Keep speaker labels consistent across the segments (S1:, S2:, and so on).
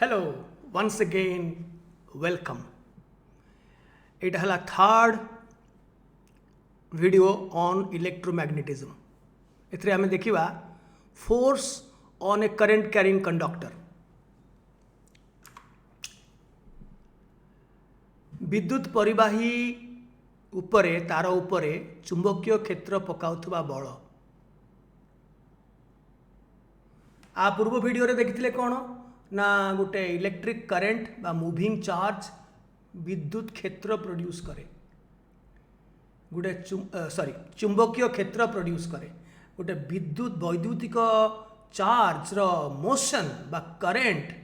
S1: Hello, once again, welcome. It is a third video on electromagnetism. एथरे आमे देखिबा force on a current carrying conductor. विद्युत परिवाही उपरे तार उपरे चुंबकीय क्षेत्र पकाउथुबा बल. आ पूर्व वीडियो रे देखिथिले कोन ना गोटे इलेक्ट्रिक करेंट बा मूविंग चार्ज विद्युत क्षेत्र प्रोड्यूस करे. गोटे चुंबकीय क्षेत्र प्रोड्यूस करे. गोटे विद्युत वैद्युतिक चार्ज रो मोशन बा करेंट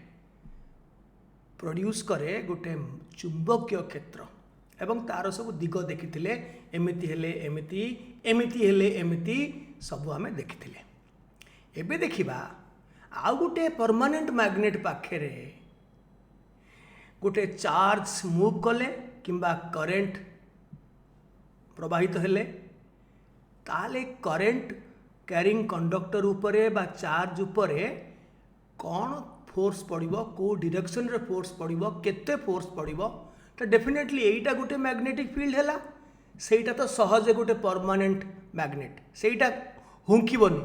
S1: प्रोड्यूस करे गोटे चुंबकीय क्षेत्र एवं तार सब दिग देखिथिले एमिति हेले एमिति एमिति हेले एमिति सब आमे देखिथिले. एबे देखिबा आउ गोटे परमानेंट मैग्नेट पाखे गोटे चार्ज मूव कले किंबा करेंट प्रवाहित हेले ताले करेंट कैरिंग कंडक्टर उपरे बा चार्ज उपरे कौन फोर्स पड़िबो को डायरेक्शन रे फोर्स पड़िबो केते फोर्स पड़िबो तो डेफिनेटली एटा गोटे मैग्नेटिक फील्ड हैला. सेटा तो सहज गोटे परमानेंट मैग्नेट सेटा हुंकीबोनी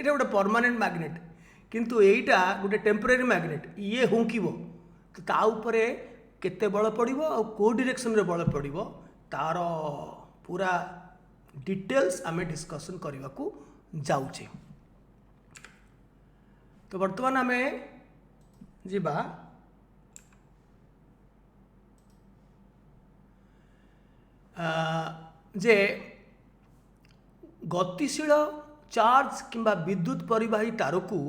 S1: एटा गोटे परमानेंट मैग्नेट किंतु एटा गोटे टेम्परेरी मैग्नेट ये हुंकीबो तो ता उपरे केते बल पड़िबो आ को डायरेक्शन रे बल पड़िबो तार पूरा डिटेल्स आमे डिस्कशन करने को जाऊे. तो वर्तमान आमे जीवा जे गतिशील चार्ज किंबा विद्युत परिवाही तार को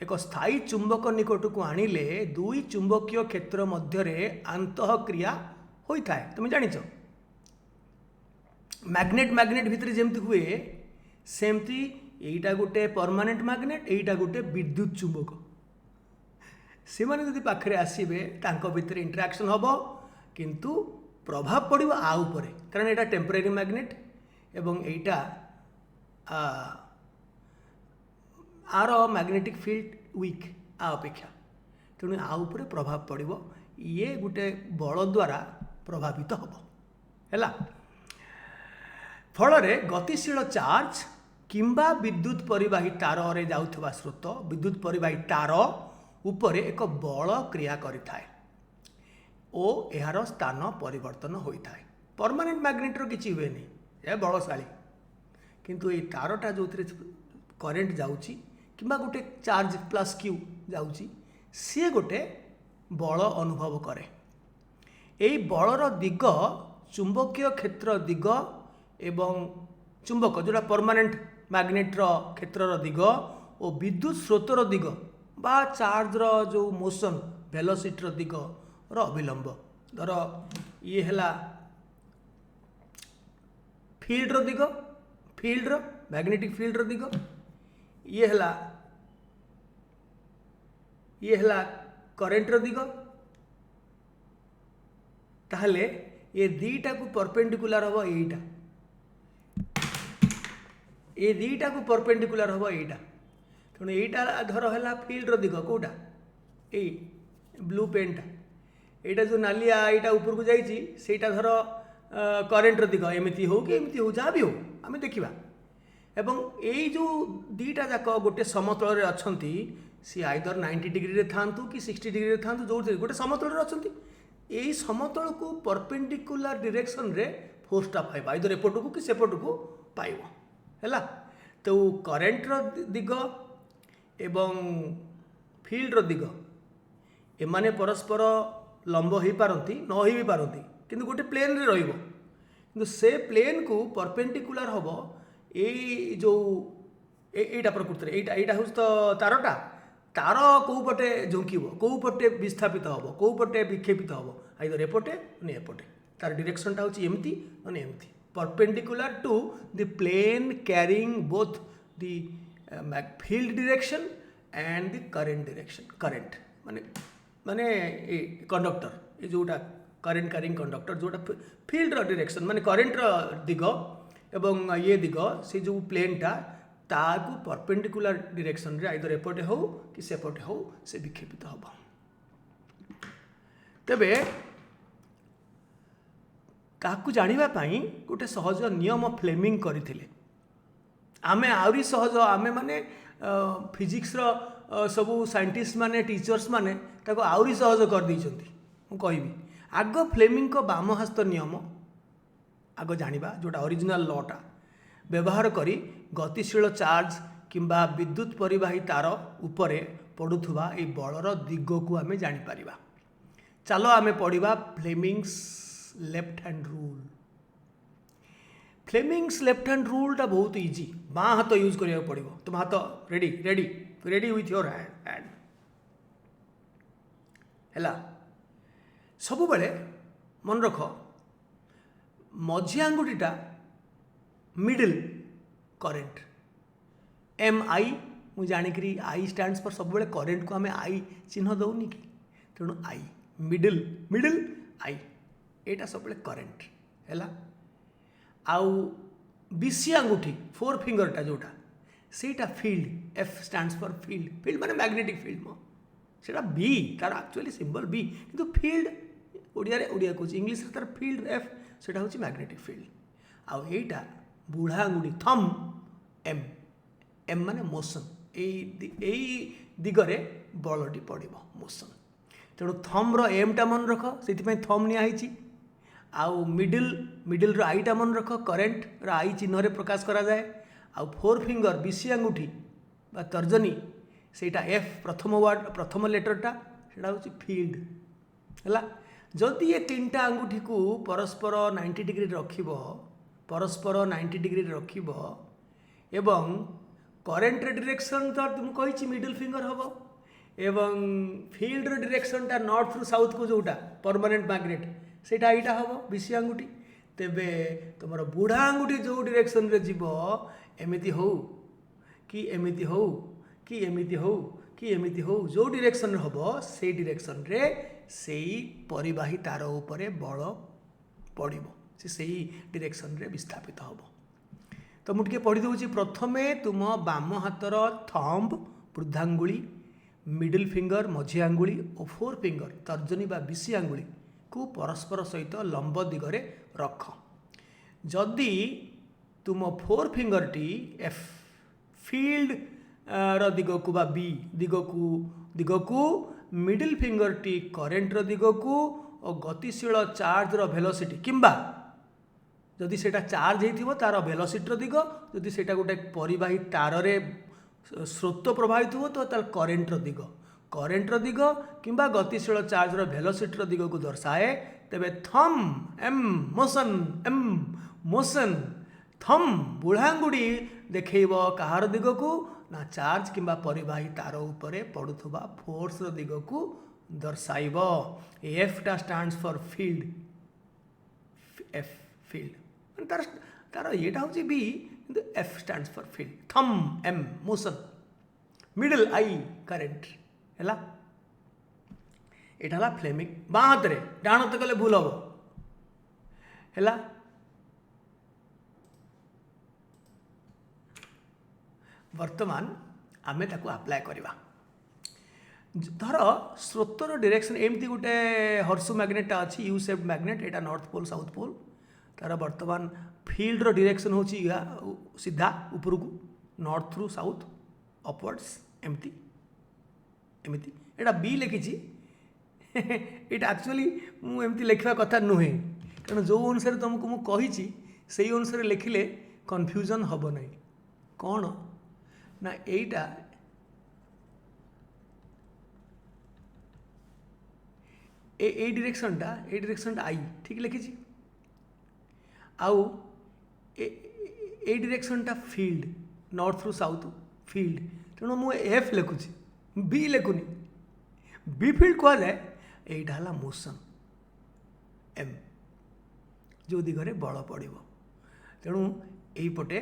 S1: एक स्थायी चुंबक निकट को आनिले दुई चुंबकीय क्षेत्र मध्य आंतःक्रिया होता है. तुम जानिच मैग्नेट मैग्नेट भितर जमती हुए सेमती एटा गोटे परमानेंट मैग्नेट एटा गोटे विद्युत चुंबक से माने यदि पाखरे आसीबे तांको भितर इंटरैक्शन हबो किंतु प्रभाव पड़ो आ उपरे कारण एटा टेम्परेरी मैग्नेट एवं एटा आर मैग्नेटिक फील्ड वीक आ अपेक्षा तेणु आ उपरे प्रभाव पड़ो ये गोटे बल द्वारा प्रभावित हम है. फल गतिशील चार्ज किंबा विद्युत परिवाही तार रे जाउथबा स्रोत विद्युत परिवाही तार उपरे एक बल क्रिया करिथाए ओ एहार स्थान परिवर्तन होता है. परमानेंट मैग्नेट रो किछि हुए नहीं ए बलशाली किंतु ये तारटा जो करेंट जाउची किंबा गोटे चार्ज प्लस क्यू जाउची सी गोटे बल अनुभव करे. यही बलर दिग चुंबकीय क्षेत्र दिग एवं चुंबक जोड़ा परमानेंट मैग्नेट रो क्षेत्र रो दिग और विद्युत स्रोतर दिग बा चार्ज रो जो मोशन वेलोसिटी रो दिग रो अविलंब. धर ये हैला फील्ड रो दिग फील्ड रो मैग्नेटिक फील्ड रो दिग ये हैला करेंट रो दिग ताहले ये दीटा को परपेंडिकुलर हबो एटा ये दीटा को परपेंडिकुलर हबो एटा तेणु एटा धर हैला फील्ड रो दिग कोटा ए ब्लू पेनटा एटा जो नालिया एटा ऊपर को जाइछि सेटा धर करेंट रो दिग एमिति हो कि एमिति हो जहाँ भी हो आमे देखिबा एवं यही जो दीटा जाक गोटे समतल रे अछंती सी आइदर 90 डिग्री रे थांतु कि 60 डिग्री रे थांतु जो गोटे समतल रे अछंती यही समतल को परपेंडिकुलर डायरेक्शन रे फोर्सटा पाइबा आइदर एपट को कि सेपट को पाइबो हैला. तो करेंट रो दिग एवं फील्ड रो दिग एमाने परस्पर लंब हो पारती न हो भी पारती किंतु गोटे प्लेन रे रहिबो किंतु से प्लेन को परपेंडिकुलर हबो ए जो एटा प्रकृति एटा हूँ तो तारटा तार कौ पटे झुंकीब कौ पटे विस्थापित हम कौ पटे विक्षेपित हम आइदर एपटे ने एपटे तार डायरेक्शनटा होची एमती ने एमती perpendicular to the plane carrying both the field direction and the current direction. Current माने माने कंडक्टर ये जोटा करेंट कैरिंग कंडक्टर जोटा फील्ड डायरेक्शन माने करेंट दिग एवं ये दिग से जो प्लेनटा ताकू परपेंडिकुलर डायरेक्शन रे आइदर एपटे हो कि सेपटे हो से विक्षेपित हम. तेबे ताकू जानिबा पई गोटे सहज नियम फ्लेमिंग करथिले। आमे आउरी सहज आमे माने फिजिक्स रो सबू साइंटिस्ट माने टीचर्स माने ताको आउरी सहज कर दैछंती। मु कहबी आग फ्लेमिंग को बाम हस्त नियम आग जानिबा जोटा ओरिजिनल लॉटा व्यवहार करी गतिशील चार्ज किंबा विद्युत परिवाही तार उपरे पड़ुथुबा ए बलर दिग को आमे जानि परिबा। चलो आमे पढ़िबा Fleming's left hand rule. Fleming's left hand rule टा बहुत इजी। बाँ हाथ यूज करिया पड़िबो। तुम हाथ ready ready ready with your hand हैला। सबु बेले मन रख मझी आंगुठीटा मिडिल करेंट एम आई मु जानिकरी आई स्टैंड्स फॉर सब बेले करेंट को हमें आई चिन्ह दौनी कि तेणु आई मिडिल मिडिल आई एटा सब बेले करेंट हैला। आउ बीसी आंगुठी फोर फिंगर टा जोटा सेटा field F stands for field. Field माने मैग्नेटिक फील्ड मो सेटा बी तार एक्चुअली सिंबल बी किंतु फील्ड ओडिया रे ओडिया कहूँ इंग्लिश रे तार फील्ड एफ सेटा होची मैग्नेटिक फील्ड। आउ एटा बुढ़ा आंगुठी थम एम एम माने मोशन एई दिगरे बलटी पड़िबो मोशन। तेणु थम रो एम टा मन रख से थम निया होइची। आउ मिडिल रो आई टा मन रख करेंट रो आई चिन्ह रे प्रकाश करा जाए। आउ फोर फिंगर बीसी आंगुठी बा तर्जनी सेटा एफ प्रथम वर्ड प्रथम लेटर टा सेटा होची फील्ड हैला। जदि ये तीनटा आंगुठी को परस्पर 90 डिग्री रखिबो परस्पर 90 डिग्री रखिबो एवं करेंट डायरेक्शन तो तुम कहिछि मिडिल फिंगर हबो एवं फील्ड रो डायरेक्शन टा नॉर्थ थ्रू साउथ को जोटा परमानेंट मैग्नेट सेटा एटा हबो बीसी आंगुठी। तेबे तुमर बुढ़ा आंगुठी जो डायरेक्शन रे जीवो एमिति हो कि एमिति हो कि एमिति हो कि एमिति हो जो डायरेक्शन रे हबो से डायरेक्शन रे सेई परिवाही तार उपरे बल पड़िबो से सेई डायरेक्शन रे विस्थापित हबो। तो मुझे पढ़ी दूसरी प्रथमे तुम बाम हाथर थंब वृद्धांगुली मिडिल फिंगर मझी आंगुली और फोर फिंगर तर्जनी बा बीसी आंगुली को परस्पर सहित लंब दिगरे रख। जदि तुम फोर फिंगर टी एफ फील्ड रो दिग को बा बी दिग को मिडिल फिंगर टी करेंट रो दिग को और गतिशील चार्ज रो वेलोसिटी किंबा जदि सेटा चार्ज होइथिबो तार वेलोसिटी दिग जदि सेटा गोटे परिवाही तार रे स्रोत प्रभावित हो तो तार करेंट दिग किंबा गतिशील चार्ज रो वेलोसिटी दिग को दर्शाए। तेबे थम एम मोशन थम बुढ़ांगुड़ी देखैबो कहार दिग को ना चार्ज किंबा परिवाही तार उपरे पड़ुथबा फोर्स रो दिग को दर्शाइबो। एफ टा stands for field F field तार तार ये हूँ बी किंतु F stands for field thumb M motion middle I current हैला। एटा फ्लेमिंग बाँ हाथ रे डाण हाथ कले भूल हम हैला। वर्तमान आमे ताकू अप्लाई करवा। धर स्रोतर डायरेक्शन एमती गोटे हर्सु मैग्नेट अच्छी यू शेप्ड मैग्नेट एटा नॉर्थ पोल साउथ पोल तार वर्तमान फील्ड रो डायरेक्शन होची सीधा ऊपर को नॉर्थ थ्रू साउथ अपवर्ड्स एमती एमती एटा बी लिखी एटा एक्चुअली मु एमती लिखा कथा नुहे कारण जो अनुसार तुमको मु कही से अनुसार लिखिले कन्फ्यूजन हम नहीं कौन ना एटा ए डायरेक्शन आई ठीक लिखी आउ ए डायरेक्शन टा field north through south field तेणु मु एफ लिखुची बी लिखुनी बी फील्ड कह जाए एटा हला मोशन एम जो दिगरे बल पड़ो तेणु यहीपटे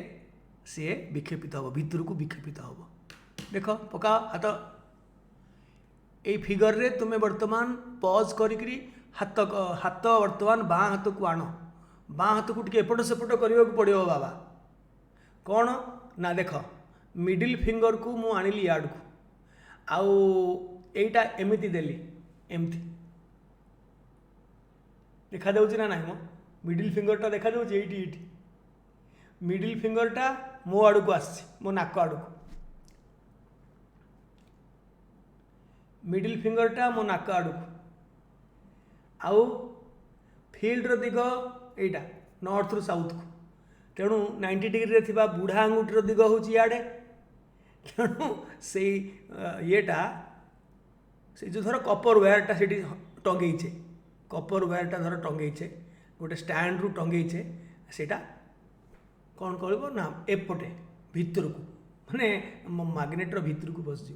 S1: सी विक्षेपित हम भितर को विक्षेपित हम। देख पका हाथ ये फिगर रे तुम्हें वर्तमान पज करी हाथ हाथ वर्तमान बाँ हाथ को आण बाँ हाथ को टे एपट सेपट करने को पड़ो बाबा कौन ना देख मिडिल फिंगर को मु आनिली याड को आउ एटा एमिति देली एमती देखा जाऊँगी ना नाई मो मिडिल फिंगरटा देखा जाऊँगी ये मिडिल फिंगरटा मो आड़ को आस मो नाक आड़ को मिडिल फिंगरटा मो नाक आड़ को आउ फिल्डर दिग एटा नॉर्थ रु साउथ को तेणु 90 डिग्री रे थिबा बुढ़ा आंगुठीर दिग हूँ इे तेणु से येटा से जो धर कपर वायरटा से टंगेचे कपर वायरटा धर टंगेचे गोटे स्टैंड रु टंगेचे सेटा कौन कर ना एपटे भितर को माने मैग्नेटर भितर को बस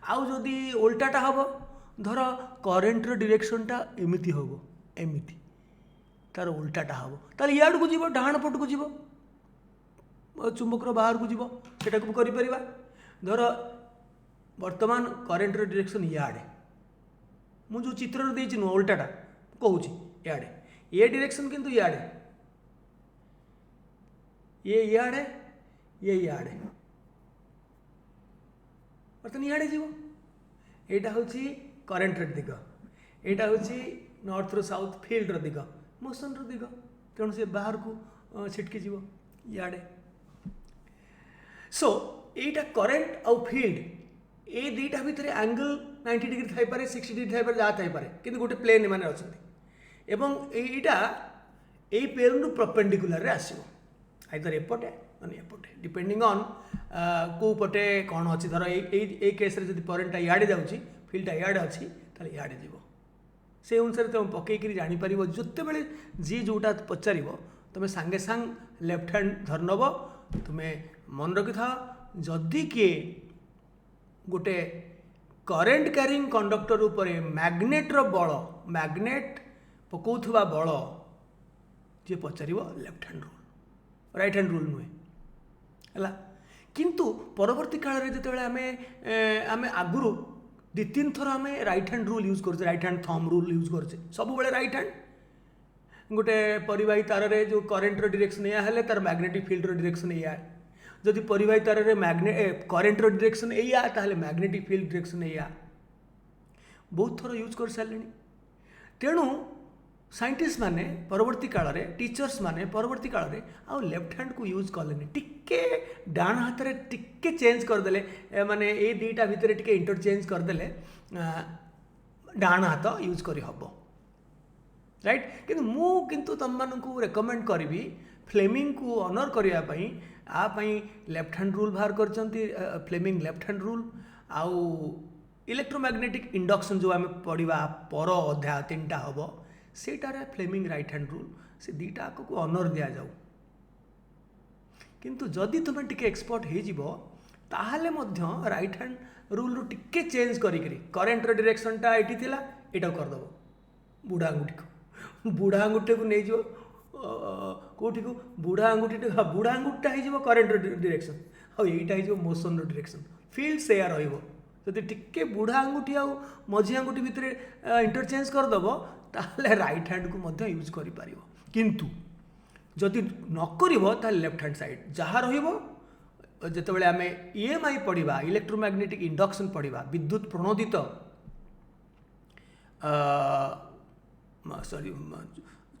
S1: आउ जदि उल्टाटा हम धर करेन्टर डिरेक्शनटा एमती हम एमती तार उल्टाटा हम ताल इाड़ को जीव डाण पट को जीव चुंबकर बाहर को जीव सेटा को कर धर वर्तमान करेन्टर डिरेक्शन इे मुझे जो चित्र देती नुह उल्टाटा कहूँ इे ये डिरेक्शन किंतु इे ये इे ये इे बर्तमान इे जीव यहाँ हूँ करेन्टर दिग यहाँ हूँ नॉर्थ रु साउथ फिल्डर दिग मोशन दिग तेणु से बाहर को छिटकी जीव इे सो यहाँ करेन्ट आउ फिल्ड ये दुईटा भितर एंगल 90 डिग्री थाई पारे 60 डिग्री थाई पारे जहाँ थाई पारे किंतु गोटे प्लेन माने अच्छे एवं यहाँ यही प्लेन रु परपेंडिकुलर आसो आइदर एपटे माने एपटे डिपेंडिंग ऑन को पटे कौन अच्छी धर ये केस रे जब करेन्टा इे जाऊँगी फिल्डटा इे अच्छी ताले इे जीव से अनुसार तुम पकईक जापर जिते बड़े जी जोटा पचार तुम सांगे सांग लेफ्ट हैंड धर नब तुम्हें मन रखि था जदि किए गोटे करेन्ट क्यारिंग कंडक्टर उपर मैग्नेटर बल मैग्नेट पकाउथुवा बल जी पचार left hand rule right hand rule नुहे है किंतु परवर्ती काल में जो आम आगुरी दी तीन थर आम राइट हैंड रूल यूज करछे right hand thumb rule use करछे सब बेले राइट हैंड गोटे परिवाही तार रे जो करेन्टर डिरेक्शन या हेले तार मैग्नेटिक फील्डर डिरेक्शन या जदि परिवाही तार रे करेन्टर डिरेक्शन या ताहले मैग्नेटिक फील्ड डिरेक्शन या बहुत थर यूज कर सारे तेणु साइंटिस्ट माने परवर्ती काल रे टीचर्स माने परवर्ती काल रे आ लेफ्ट हैंड को यूज कलेनि टिके डाण हाथ रे टिके चेंज करदेले माने ए दुईटा भितर टिके इंटरचेंज करदेले डाण हाथ यूज करी हबो राइट किंतु मु किंतु तुम मानकु रेकमेंड करी फ्लेमिंग को ऑनर करने पाई आ पाई लेफ्ट हैंड रूल बाहर करचंती फ्लेमिंग लेफ्ट हैंड रूल आउ इलेक्ट्रोमैग्नेटिक इंडक्शन जो आम पढ़ा पर अध्याय 3टा हम सेटार फ्लेमिंग राइट हैंड रूल से दुईटा को ऑनर दि जाऊ किंतु जदि तुम्हें टिके एक्सपर्ट हो ताहले मध्य राइट हैंड रूल रू टिके चेंज करी करेन्टर डिरेक्शनटा ये थिला एटा करदेव बुढ़ा आंगुठी को बुढ़ा आंगुठी को नहीं जो कौटी को बुढ़ा आंगुठी बुढ़ा आंगुठीटा हो करेन्टर डिरेक्शन और यहीटा हो मोशन डिरेक्शन फील्ड सेया रही टिके बुढ़ा आंगुठी आ मझी आंगुठी भितर इंटरचेंज करदेव ताहले राइट हैंड को मध्य यूज कर पार किंतु जदि नक लेफ्ट हैंड साइड जहाँ रतबे आम ईएमआई पढ़ा इलेक्ट्रोमैग्नेटिक इंडक्शन पढ़ा विद्युत प्रणोदित सॉरी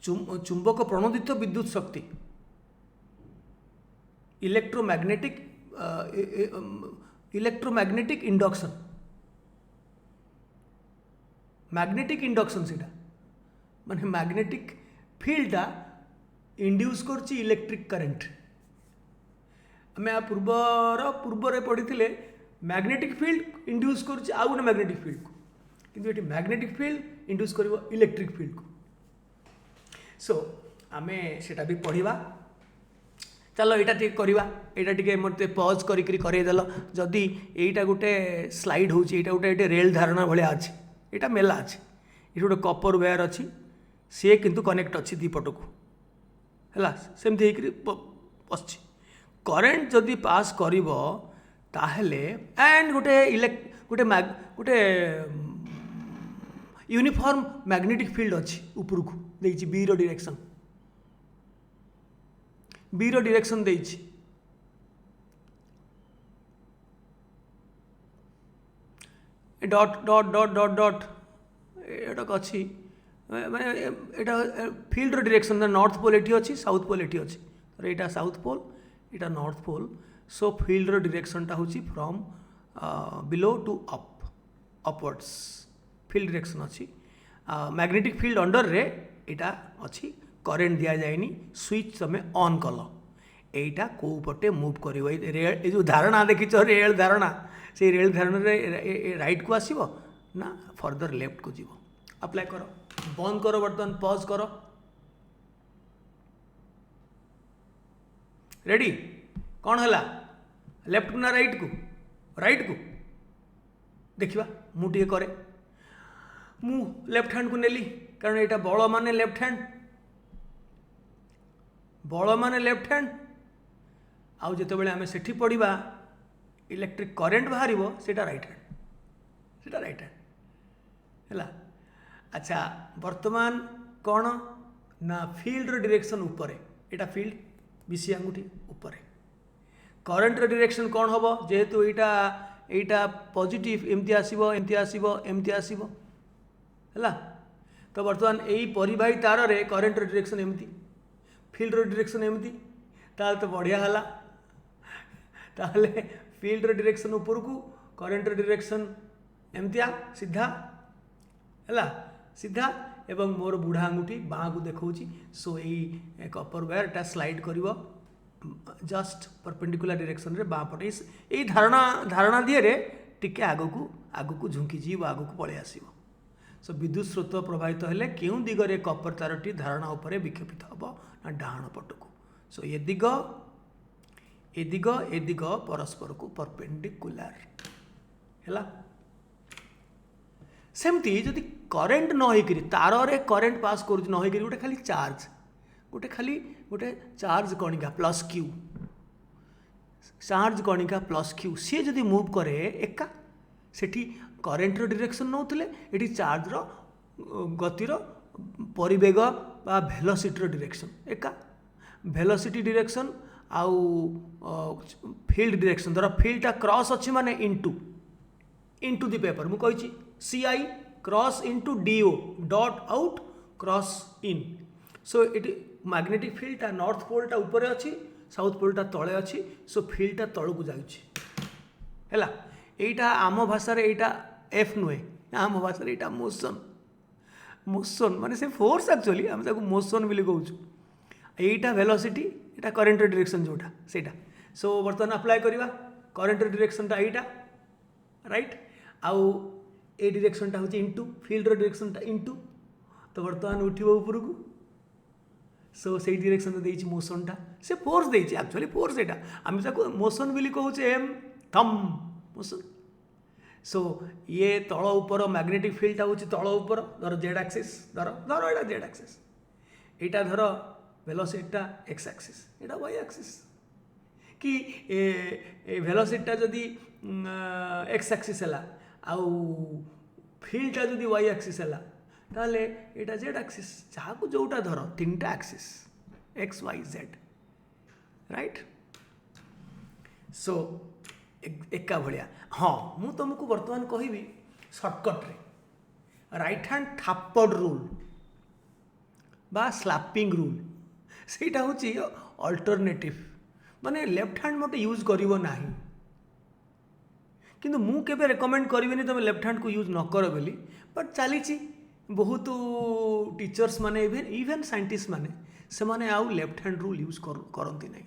S1: चुंबक प्रणोदित विद्युत शक्ति इलेक्ट्रोमैग्नेटिक इंडक्शन मैग्नेटिक इंडक्शन सीटा माने मैग्नेटिक फील्डटा इंड्यूस करछि इलेक्ट्रिक करंट आम पूर्वर पढ़ी मैग्नेटिक फील्ड इंड्यूस करछि आउ गोटे मैग्नेटिक फील्ड को किंतु ये मैग्नेटिक फील्ड इंड्यूस करिवो इलेक्ट्रिक फील्ड को सो आमे सेटा भी पढ़ा चलो यहाँ टे करवा यहाँ टे मत पज करदेल जदि यहीटा गोटे स्लाइड हो गोटे रेल धारणा भाया अच्छे यहाँ मेला अच्छे ये गोटे कपर वायर अच्छी सी किंतु कनेक्ट अच्छी दीपट को है सेमती बस करेन्ट जदि पास कर एंड गोटे गोटे गोटे यूनिफॉर्म मैग्नेटिक फील्ड अच्छी ऊपर को देखिए बी रो डायरेक्शन बी रो डायरेक्शन देइछि dot dot dot dot dot एटा अच्छी ମାନେ ଏଇଟା ଫିଲ୍ଡର ଡିରେକ୍ସନ୍ ନର୍ଥ ପୋଲ୍ ଏଠି ଅଛି, ସାଉଥ୍ ପୋଲ୍ ଏଠି ଅଛି, ତ ଏଇଟା ସାଉଥ୍ ପୋଲ୍, ଏଇଟା ନର୍ଥ ପୋଲ୍। ସୋ ଫିଲ୍ଡର ଡିରେକ୍ସନ୍ଟା ହେଉଛି from below to upwards field direction ଅଛି। ମ୍ୟାଗ୍ନେଟିକ୍ ଫିଲ୍ଡ ଅଣ୍ଡରରେ ଏଇଟା ଅଛି, କରେଣ୍ଟ ଦିଆଯାଏନି, ସୁଇଚ୍ ତମେ ଅନ୍ କଲ, এইটা কেউ পটে মুভ করব। এই যে ধারণা দেখিছ রেল ধারণা, সেই রেল ধারণার রাইট কু আসব না ফর্দর লেফট কু যাব। আপ্লাই কর, বন্ধ কর, বর্তমান পজ কর। রেডি? কণ হল লেফট কু না রাইট কু? রাইট কু देखा मुझे करे मु लेफ्ट हैंड को नेली, कारण यहाँ बल माने लेफ्ट हैंड, बल माने लेफ्ट हैंड। आउ जिते बड़े आम सेठी पढ़ा इलेक्ट्रिक करेंट बाहर सेटा राइट हैंड, सेटा राइट हैंड है। अच्छा वर्तमान कौन ना फील्ड डायरेक्शन ऊपर, एटा फील्ड बीसी आंगुठी ऊपर, करेंट डायरेक्शन कौन हम जेहेतु এইটা পজিটিভ এমতি আসব এমতি আসব এমতি আসব হল। তো বর্তমান এই পরিবাহী তারে করেন্টর ডিরেকশন এমতি, ফিল্ডর ডিরেকশন এমতি, তাহলে তো বঢ়িয়া হল। তাহলে ফিল্ডর ডিরেকশন উপরকু, করেন্টর ডিরেকশন এমতিয়া সিধা হল, সিধা, এবং মোর বুঢ়া আঙ্গুठी বাঁ কু দেখাউছি। সো এই কপর ওয়্যারটা স্লাইড করিব जस्ट परपेंडिकुलर डायरेक्शन रे बाँ पटे। यही धारणा दिए टिके आगकू आगकू झुंकीजी आगकू पलि आसो। सो विद्युत स्रोत प्रभावित हेले केउं दिगरे कपर तारटी धारणा उपरे विक्षेपित हम ना डाहाण पटकू। सो ए दिग परस्पर को परपेंडिकुलर है। सेमती जदि करेंट न होकर तार रे करेंट पास कर न होकर गोटे खाली चार्ज, गोटे चार्ज कणिका प्लस क्यू, चार्ज कणिका प्लस क्यू सी जदि मूव करे एका सेठी करेंटर डायरेक्शन नौले ये चार्जर गतिर परिवेग बा वेलोसिटी डायरेक्शन एका, वेलोसिटी डायरेक्शन आउ फील्ड डायरेक्शन धर फील्डटा क्रॉस अच्छी माने इनटू द पेपर मु कही सी आई क्रॉस इनटू डीओ dot out cross in. So ये मैग्नेटिक फील्डटा नॉर्थ पोलटा ऊपर अच्छी, साउथ पोलटा तले अच्छी। सो फील्डटा तलू जाऊँगी है। यहीटा आम भाषा यहीटा एफ नुहे, आम भाषा यहाँ मोशन, मोशन माने से फोर्स एक्चुअली आम ताको मोशन बोली कहूँ। यहीटा वेलोसिटी, यहाँ करेंट डायरेक्शन जोटा सेटा। सो बर्तमान अप्लाई करवा करेंट डायरेक्शनटा यहीटा राइट, आउ ए डायरेक्शनटा हूँ इनटू फील्ड डायरेक्शनटा इनटू। तो बर्तमान उठिब उपरकू। सो से डायरेक्शन देती मोशनटा से फोर्स देती, एक्चुअली फोर्स एटा आम ताको मोशन बोली कहूचे एम थम मोशन। सो ये तल ऊपर मैग्नेटिक फील्डटा हूँ तल ऊपर धर जेड एक्सिस, धर धर यहाँ जेड एक्सिस, यहाँ धर वेलोसिटीटा एक्स एक्सिस, यहाँ वाई एक्सिस कि वेलोसिटीटा जदि एक्स एक्सिस है आउ फील्डटा जदि वाई एक्सिस है ताले एटा जेड एक्सिस, जहाँ को जोटा धर तीनटा axis X Y Z right. So एका भलिया हाँ मु तुमको बर्तमान कहबी सर्टकट रे राइट हैंड थाप्पड़ रूल बा स्लैपिंग रूल, सेटा होची अल्टरनेटिव माने लेफ्ट हैंड मोटे यूज करिवो नाही, किंतु मु केबे रेकमेंड करिवेनी तुम लेफ्ट हैंड को यूज न करो बोली। बट चलीची बहुत टीचर्स माने इवेन साइंटिस्ट माने से माने आउ लेफ्ट हैंड रूल यूज करती ना,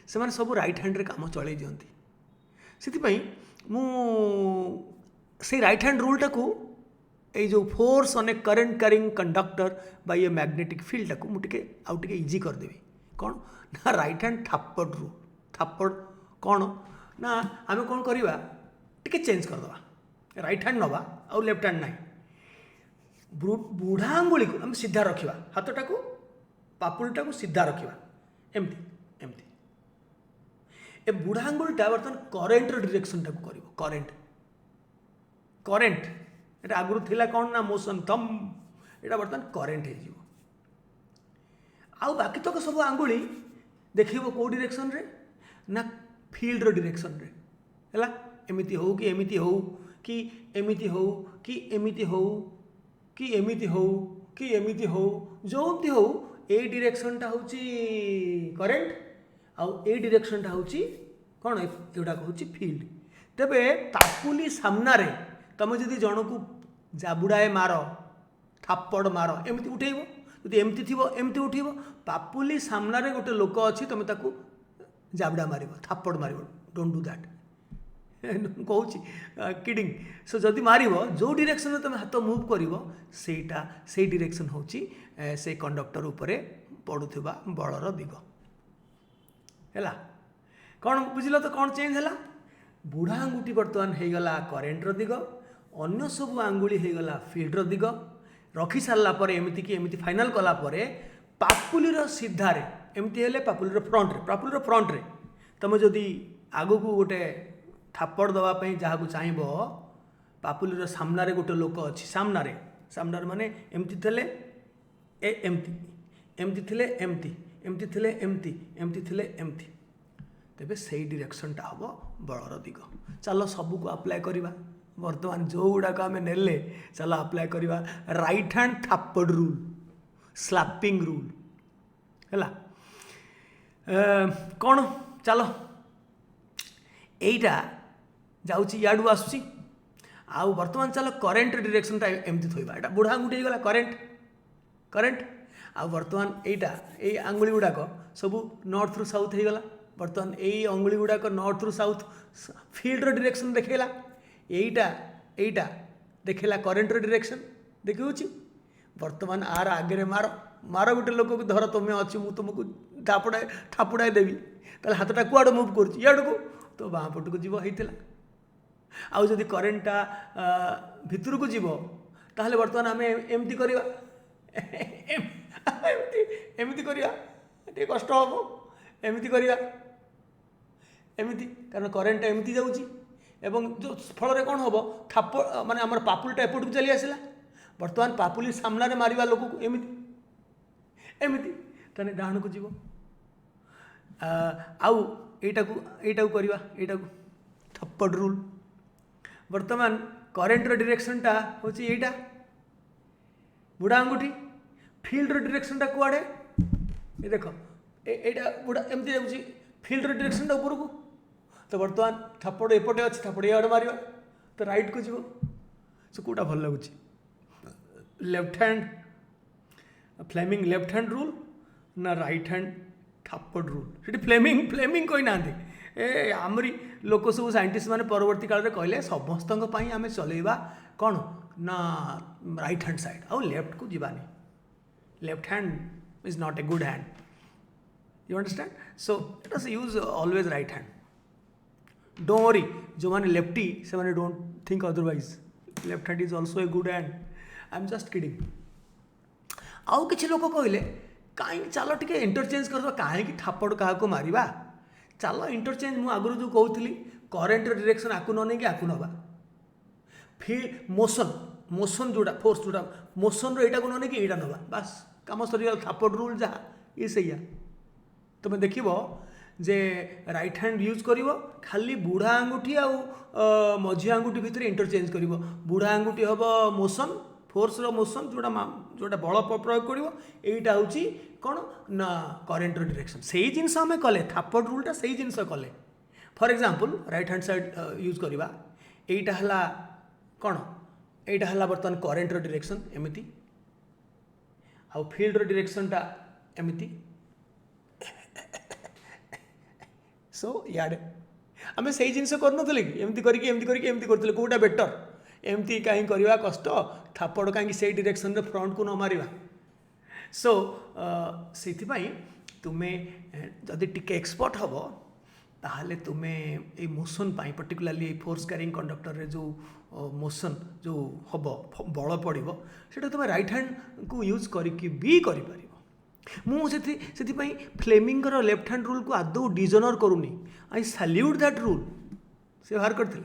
S1: से माने सब राइट हैंड रे काम चले दियंती। से मु से राइट हैंड रूलटा को ये जो force on a current carrying conductor by a magnetic field को मुझे आउ टे इजी करदेवी। कौन ना राइट हैंड थाप्पड़ रूल, थाप्पड़ कौन ना आम कौन करवा टे चेंज करदे, राइट हैंड नवा आउ लेफ्ट हैंड ना, बुढ़ा आंगुली को आम सीधा रखा, हाथटा को पापुलटा को सीधा रखा एमती एमती। ए बुढ़ा आंगुलटा बर्तमान करेंट डायरेक्शनटा को करिवो, करेंट करेंट ये आगुरी थिला कौन ना मोशन थम, यहाँ बर्तमान करेंट हो बाकी तक सब आंगुली देखो कौ डायरेक्शन रे ना फील्ड डायरेक्शन रे है, एमती हो कि एमती हो कि एमती हो कि एमती हो कि एमती हो कि एमती हो जोमती हो ए डायरेक्शनटा हूँ करेन्ट आउ ए डायरेक्शनटा हूँ कौन एगुड़ाक हूँ फिल्ड। तेबे पापुली सामना तुम जदि जन को जाबुड़ाए मार थापड़ मार एमती उठेब जदि एमती थी एमती उठेब पापुली सामना गोटे लोक अच्छी तुम ताकू जाबुड़ा मार थापड़ मार डोंट डू दैट कहूँ किडिंग। सो जदि मार जो डायरेक्शन तुम हाथ मुव कर से डायरेक्शन हूँ से कंडक्टर उपरे पड़ुवा बलर दिग है। कौन बुझल तो कौन चेंज है बुढ़ा आंगुठी बर्तमान होगला करेन्टर दिग अन्य सब आंगुली होगला फिल्डर दिग रखी सारापर एमती कि एमती फाइनाल कलापर पापुलीर सीधारे एमती हेले पापुलीर फ्रंट्रे तुम जदि आगू को गोटे थापड़ दवाई जहाँ को चाहब पापुलीर सामने गोटे लोक अच्छी सामने माने एमती थे एमती एमती थे एमती एमती थे एमती एमती थे एमती तेबे से डायरेक्शनटा हम बलर दिग। चलो सबू को अप्लाई करवा बर्तमान जो गुड़ाक आम नेले चलो अप्लाई करवा राइट हैंड थापड़ रूल स्लैपिंग रूल है। कौन चलो यहीटा जाऊँगी याडू आसूँ आउ बर्तमान चलो करेन्ट डायरेक्शनटा एमती थोड़ा यहाँ बुढ़ा आंगुठी होगा करेन्ट आउ बर्तमान यही आंगुली गुड़ाक सब नॉर्थ रु साउथ होगला बर्तमान यही अंगुली गुड़ाक नॉर्थ रु साउथ फील्डर डायरेक्शन देखला यहीटा देखला करेन्टर डायरेक्शन देखिए बर्तमान आर आगे मार मार गोटे लोक को धर तुम्हें अच्छी मुझे तुमको थापुड़ाए देवी ताले हाथटा कुआड़ मुव कर तो बाँ पट को जीव होता आउ जदि करेन्टटा भितर को जीव ताहले बर्तमान आम एमती करवा एमती करवा टे कष्ट हम एमती करवा एमती कारण करेन्टटा एमती जाऊँगी एवं जो फल कौन हम थाप माने आम पापुलटा एपट को चली आसला बर्तमान पापुली सामने मारिबा लोक को एमती एमती ताने डाहण को जीव आउ एटा करवा एटा थप्पड़ रूल बर्तमान करेन्टर डायरेक्शनटा हूँ यहीटा बुढ़ा आंगुठी फिल्डर डायरेक्शनटा कुआड़े ये देख एटा बुढ़ा एमती जाऊँगी फिल्डर डायरेक्शनटा ऊपर को तो बर्तमान थापड़ एपटे अच्छे थापड़ ये मार तो राइट को जीव सो कौटा भल लगुच left hand Fleming left hand rule ना राइट हैंड थापड़ रूल से फ्लेमिंग कही ना ए आमरी लोक सब साइंटिस्ट मैंने परवर्ती काल में कहले समस्त आम चलेगा कौन ना राइट हैंड साइड आउ लेफ्ट को Jiwani left hand is not a good hand you understand so let us use always right hand don't worry जो मैंने लेफ्टी से मैंने don't think otherwise left hand is also a good hand I am just kidding आउ किसी लोक कहले कहीं चलो टे इंटरचेंज कर कहीं थापड़ क्या मारिबा चलो इंटरचेंज मुझे आगुरी जो कहूली करेन्ट डायरेक्शन आकु न नहीं आकु नवा फिर मोशन जोड़ा फोर्स जोड़ा मोशन रहा को नहीं यहाँ नवा बास कम सरीगला थापड़ रूल जहाँ ये सैया तुम देख जे राइट हैंड यूज कर खाली बुढ़ा आंगुठी आ मझी आंगुठी भितर इंटरचेंज कर बुढ़ा आंगुठी हम मोशन फोर्स मोशन जोड़ा बल प्रयोग कर यहीटा हूँ कौन ना करेन्टर डायरेक्शन से ही जिनस आम कले थापड़ रूलटा से ही जिनस कले for example right hand side use करवा यहीटा है कौन यहीटा है बर्तमान करेन्टर डायरेक्शन एमती आउ फील्डर डायरेक्शनटा एमती सो याडे आम से जिनस करनथले कि एमती करते कौटा बेटर एमती कहीं करवा कष्ट थापड़ कहीं से डायरेक्शन रे फ्रंट को न मारिबा सो से तुम्हें जदि टिके एक्सपर्ट हम ताहले तुम्हें ये मोशन पाई पर्टिकुलाली फोर्स कैरिंग कंडक्टर रे जो मोशन जो हम बल पड़ो से तुम्हें राइट हैंड को यूज करके भी करें मुझे फ्लेमिंगर लेफ्ट हैंड रूल को आदौ डिजोनर करूनी आई सैल्यूट दैट रूल से बाहर करते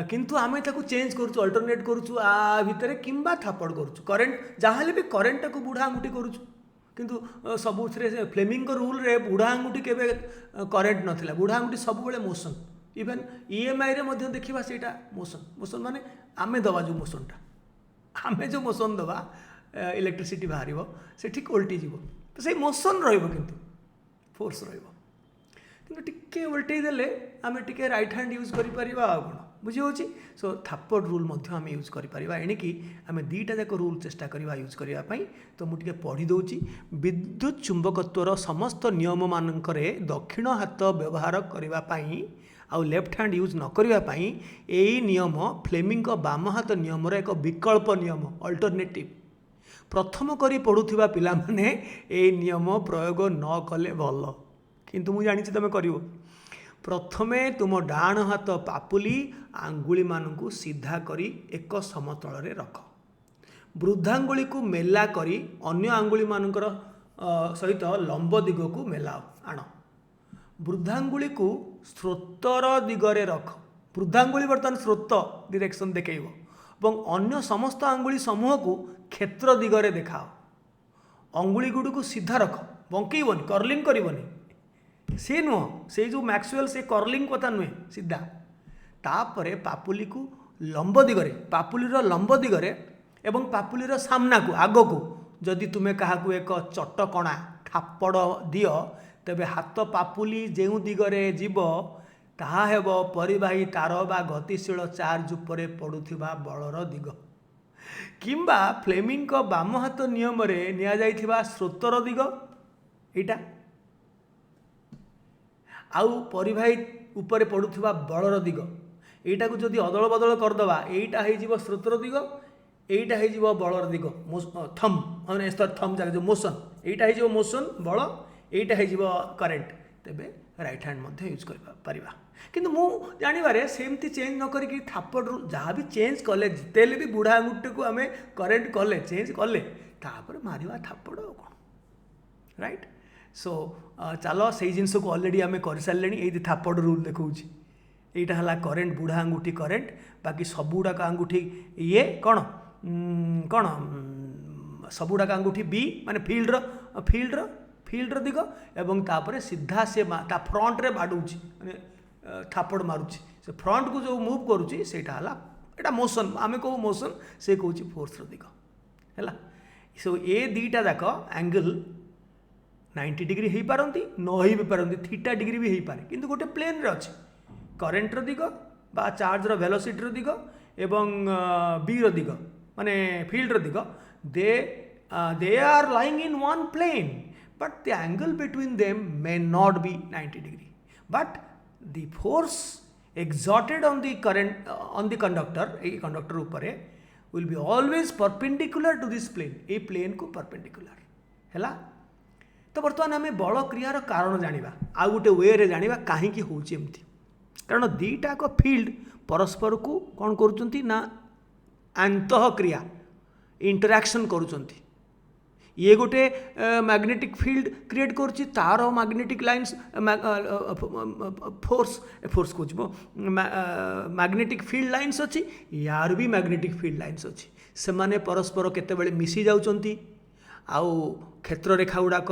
S1: किंतु आमे ताको चेंज करूँ अल्टरनेट करूँ आ भितर किंबा थापड़ करूँ करेन्ट जहाँ भी करेन्ट को बुढ़ा आंगुठी करूँ किंतु सब फ्लेमिंग रूल रे बुढ़ा आंगुठी केबे करेन्ट नथिला बुढ़ा आंगुठी सब बेले मोशन इवेन ईएमआई रे देखा सेटा मोशन माने आमे दवा जो मोशनटा आमे जो मोशन दवा इलेक्ट्रिसिटी बाहर से ठीक ओल्टी जीव तो से मोशन रु फोर्स रु टिके ओल्टे देले आम टे रईट हैंड यूज कर कौन बुझे सो थापड़ रूल आम यूज कर एणिकी आम दुईटा जाक रूल चेष्टा करवा यूज करने तो मुझे पढ़ी दूची विद्युत चुंबकत्वर समस्त नियम मानक दक्षिण हाथ व्यवहार करने आउ लेफ्ट हैंड यूज न करने यही नियम फ्लेमिंग बाम हाथ नियम एक विकल्प नियम अल्टरनेटिव प्रथम करी पढ़ुवा पिला माने ए नियम प्रयोग न कले भल किंतु मुझे जानी तुम कर प्रथमे तुम डाण हाथ पापुली आंगुली मानू सीधा करी एक समतल रे रख वृद्धांगुली को मेला करी अन्य आंगुली मानकर सहित लंब दिग को मेलाओ आण वृद्धांगुली को स्रोतर दिगरे रख वृद्धांगुली बर्तमान स्रोत डायरेक्शन देखैब और अन्य समस्त आंगुली समूह को क्षेत्र दिगरे देखाओ अंगुली गुड़ को सीधा रख बंकेबनी कर्लिंग करबनी से नुह से जो मैक्सवेल से कर्लिंग कथा नुहे सीधा तापरे पापुली को लंब दिगरे पापुलीर लंब दिगरे एवं पापुलीर सामना को आग को जदि तुम्हें क्या एक चटकणा थापड़ दियो तेबे हाथ पापुली जो दिगरे जीव ताहा हेब परिवाही तार बा गतिशील चार्ज उपरे पड़ुथिबा बलर दिग किंबा फ्लेमिंग बाम हाथ नियम रे निया जाइथिबा स्रोतर दिग एटा आउ परिवाही उपरे पड़ुथिबा बलर दिग एटा को जदि अदल बदल करदबा एटा हो स्रोतर दिग एटा हो बलर दिग थम माने थम जाके जो मोशन एटा हो मोशन बल एटा हो करेन्ट तेबे राइट हैंड मध्य यूज कर किंतु मु जानिबारे सेमती चेंज न करी थापड़ जहाँ भी चेंज कले जितेले भी बुढ़ा आंगुठी को आम करेन्ट कले चेंज कले तापर मारिबा थापड़ कौन राइट सो चलो से जिनस को ऑलरेडी आम कर सारे ये थापड़ रूल देखा यहाँ है करेन्ट बुढ़ा आंगुठी करेन्ट बाकी सबुड़ाक आंगुठी ये कौन कौन सबुड़ाक आंगुठी बी माने फिल्डर दिग एवं तापर सीधा से फ्रंट रे बाडुची माने थापड़ मारुची से फ्रंट को जो मूव करुची सेटा हला एटा मोशन आमे कहू मोशन से कहूची फोर्स दिग है सो ए दुईटा जाक एंगल 90 डिग्री हो पारती न हो भी पारती थीटा डिग्री भी हो पारे किंतु गोटे प्लेन रे अच्छे करेन्टर दिग बा चार्ज रो वेलोसिटी दिग एवं बी रो दिग माने फील्ड रो दिग they are lying in one plane but the angle between them may not be 90 degree but the force exerted on the current on the conductor a conductor upare will be always perpendicular to this plane a plane को perpendicular हैला तो बर्तमान आम बल क्रियार कारण जानिबा आ गोटे वे रे जानिबा काहे की होची एमती कारण दीटा को फील्ड परस्पर को कौन करूचंती ना अंतः क्रिया इंटरैक्शन करूचंती ये गोटे मैग्नेटिक फील्ड क्रिएट करुच्ची तार मैग्नेटिक लाइन्स फोर्स को मैग्नेटिक फील्ड लाइन्स अच्छी यार भी मैग्नेटिक फील्ड लाइन्स अच्छी से माने परस्पर केतेबेले मिसी जाउचंती आउ क्षेत्र रेखा गुड़ाक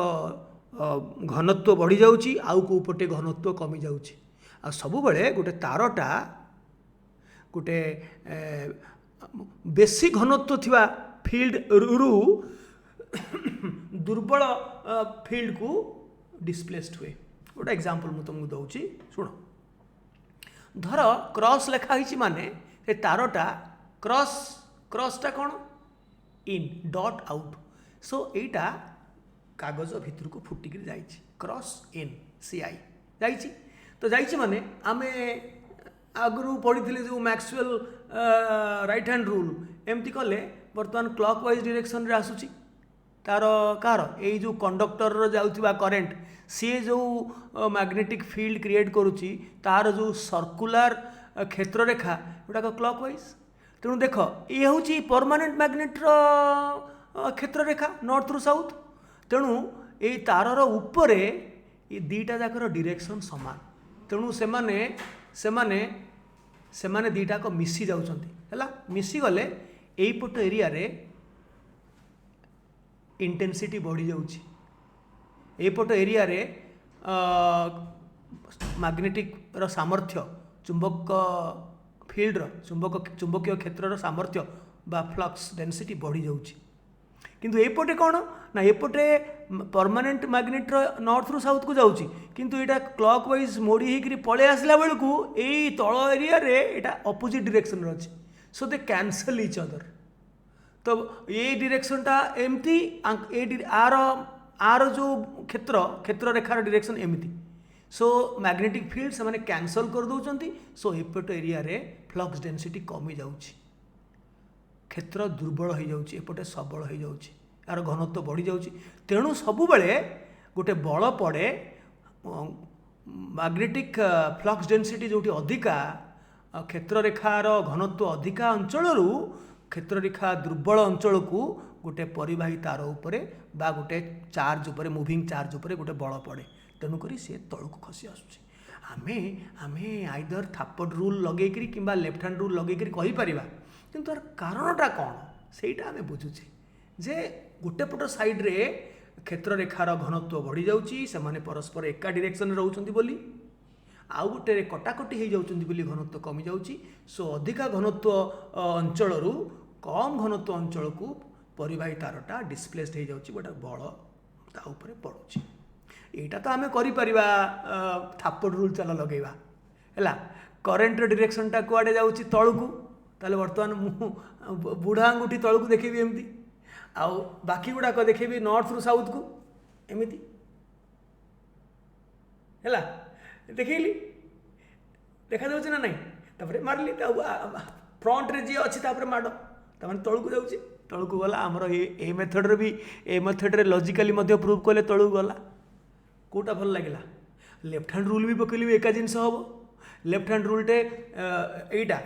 S1: घनत्व बढ़ी जाउची आउ को पटे घनत्व कमी जाउची आ सबु बेले गोटे तारटा गोटे बेसी घनत्व थिबा फील्ड रु दुर्बल फील्ड को डिस्प्लेस्ड हुए गोटे एग्जांपल मु तुमको दउची सुनो धर क्रॉस लेखा हिची माने से तारटा क्रॉसटा कौन इन डॉट आउट सो एटा कागज भितर को फुटिक जाइछि क्रॉस इन सीआई जाइछि तो जाइछि माने आमे आगु पढ़ी जो मैक्सवेल राइट हैंड रूल एमती कले बर्तमान क्लॉकवाइज डायरेक्शन रे आसुची तार कार ये जो कंडक्टर जाउथिबा करेंट सी जो मैग्नेटिक फील्ड क्रिएट करुच्ची तार जो सर्कुलर क्षेत्र रेखा गुड़ाक क्लॉकवाइज तेणु देख ये हूँ परमानेंट मैग्नेटर क्षेत्र रेखा नॉर्थ रु साउथ तेणु ये तारर उपरे ये दीटा जाकर डायरेक्शन समान तेणु सेमाने दीटाक मिसी जाउछंती हैला मिसी गले एई पट एरिया रे इंटेंसिटी बढ़ी जाउछि एपट एरिया रे मैग्नेटिक रो सामर्थ्य चुंबक फील्ड रो चुंबकीय क्षेत्र रो सामर्थ्य बा फ्लक्स डेंसिटी बढ़ी जाउछि किंतु एपटे कौन ना एपटे परमानेंट मैग्नेट नॉर्थ रु साउथ को जाऊँगी किंतु यहाँ क्लॉक वाइज मोड़ी होकर पलि आसला बेलू यही तल एरिया रे यहाँ अपोजिट डायरेक्शन अच्छी सो दे कैंसल इच अदर तो ये डायरेक्शनटा एमती आर आर जो क्षेत्र रेखार डायरेक्शन एमती सो मैग्नेटिक फील्ड से कैंसल कर दौरान सो एपट एरिया रे फ्लक्स डेंसिटी कमी जाऊँगी क्षेत्र दुर्बल हो जाऊँगी एपटे सबल हो जाऊँगी यार घनत्व बढ़ी जाऊँगी तेणु सबुबले गोटे बल पड़े मैग्नेटिक फ्लक्स डेंसिटी जो अधिका क्षेत्र रेखार घनत्व अधिका अंचल क्षेत्र रेखा दुर्बल अंचल को गोटे परिवाही तार उपरे बा गोटे चार्ज उपरे मुविंग चार्ज उपरे गोटे बल पड़े तेणुक सी तल को खसी आसुची आमे आमे आइदर थापड रूल लगेकरी किंबा लेफ्ट हैंड रूल लगेकरी कहि परिबा किंतु तार कारणटा कौन सेटा आमे बुझुचे जे गोटे पट साइड रे क्षेत्र रेखार घनत्व बढ़ी जाउची से परस्पर एका डायरेक्शन रहउचंती बोली आउ गोटे कटाकटी हो जाउचंती बोली घनत्व कमी जाउची सो अधिका घनत्व अंचल कम घनत्व अंचल को परिवाही तारटा डिस्प्लेस्ड हो जाउची गोटे बल ता उपरे पड़ुची एटा तो आमे करि परिबा थापड रूल चल लगेबा हैला करेंट डायरेक्शनटा कुआडे जाउची तळकू ताले वर्तमान मु बुढ़ा अंगुठी तळकू देखिबी एमती आउ बाकी गुड़ाक देखिबी नॉर्थ रु साउथ को एमती हैला देखिली देखा जाउची ना नहीं तापरे मारली फ्रंट रे जी अछि तापरे माडो ताମାନେ तळकू जाउची तळकू गला हमर ए मेथड रे भी ए मेथड रे लॉजिकली मध्ये प्रूव कले तळकू गला कोटा भल लगिला लेफ्ट हैंड रूल भी पकईली एका जिनस हम लेफ्ट हैंड रूलटे एटा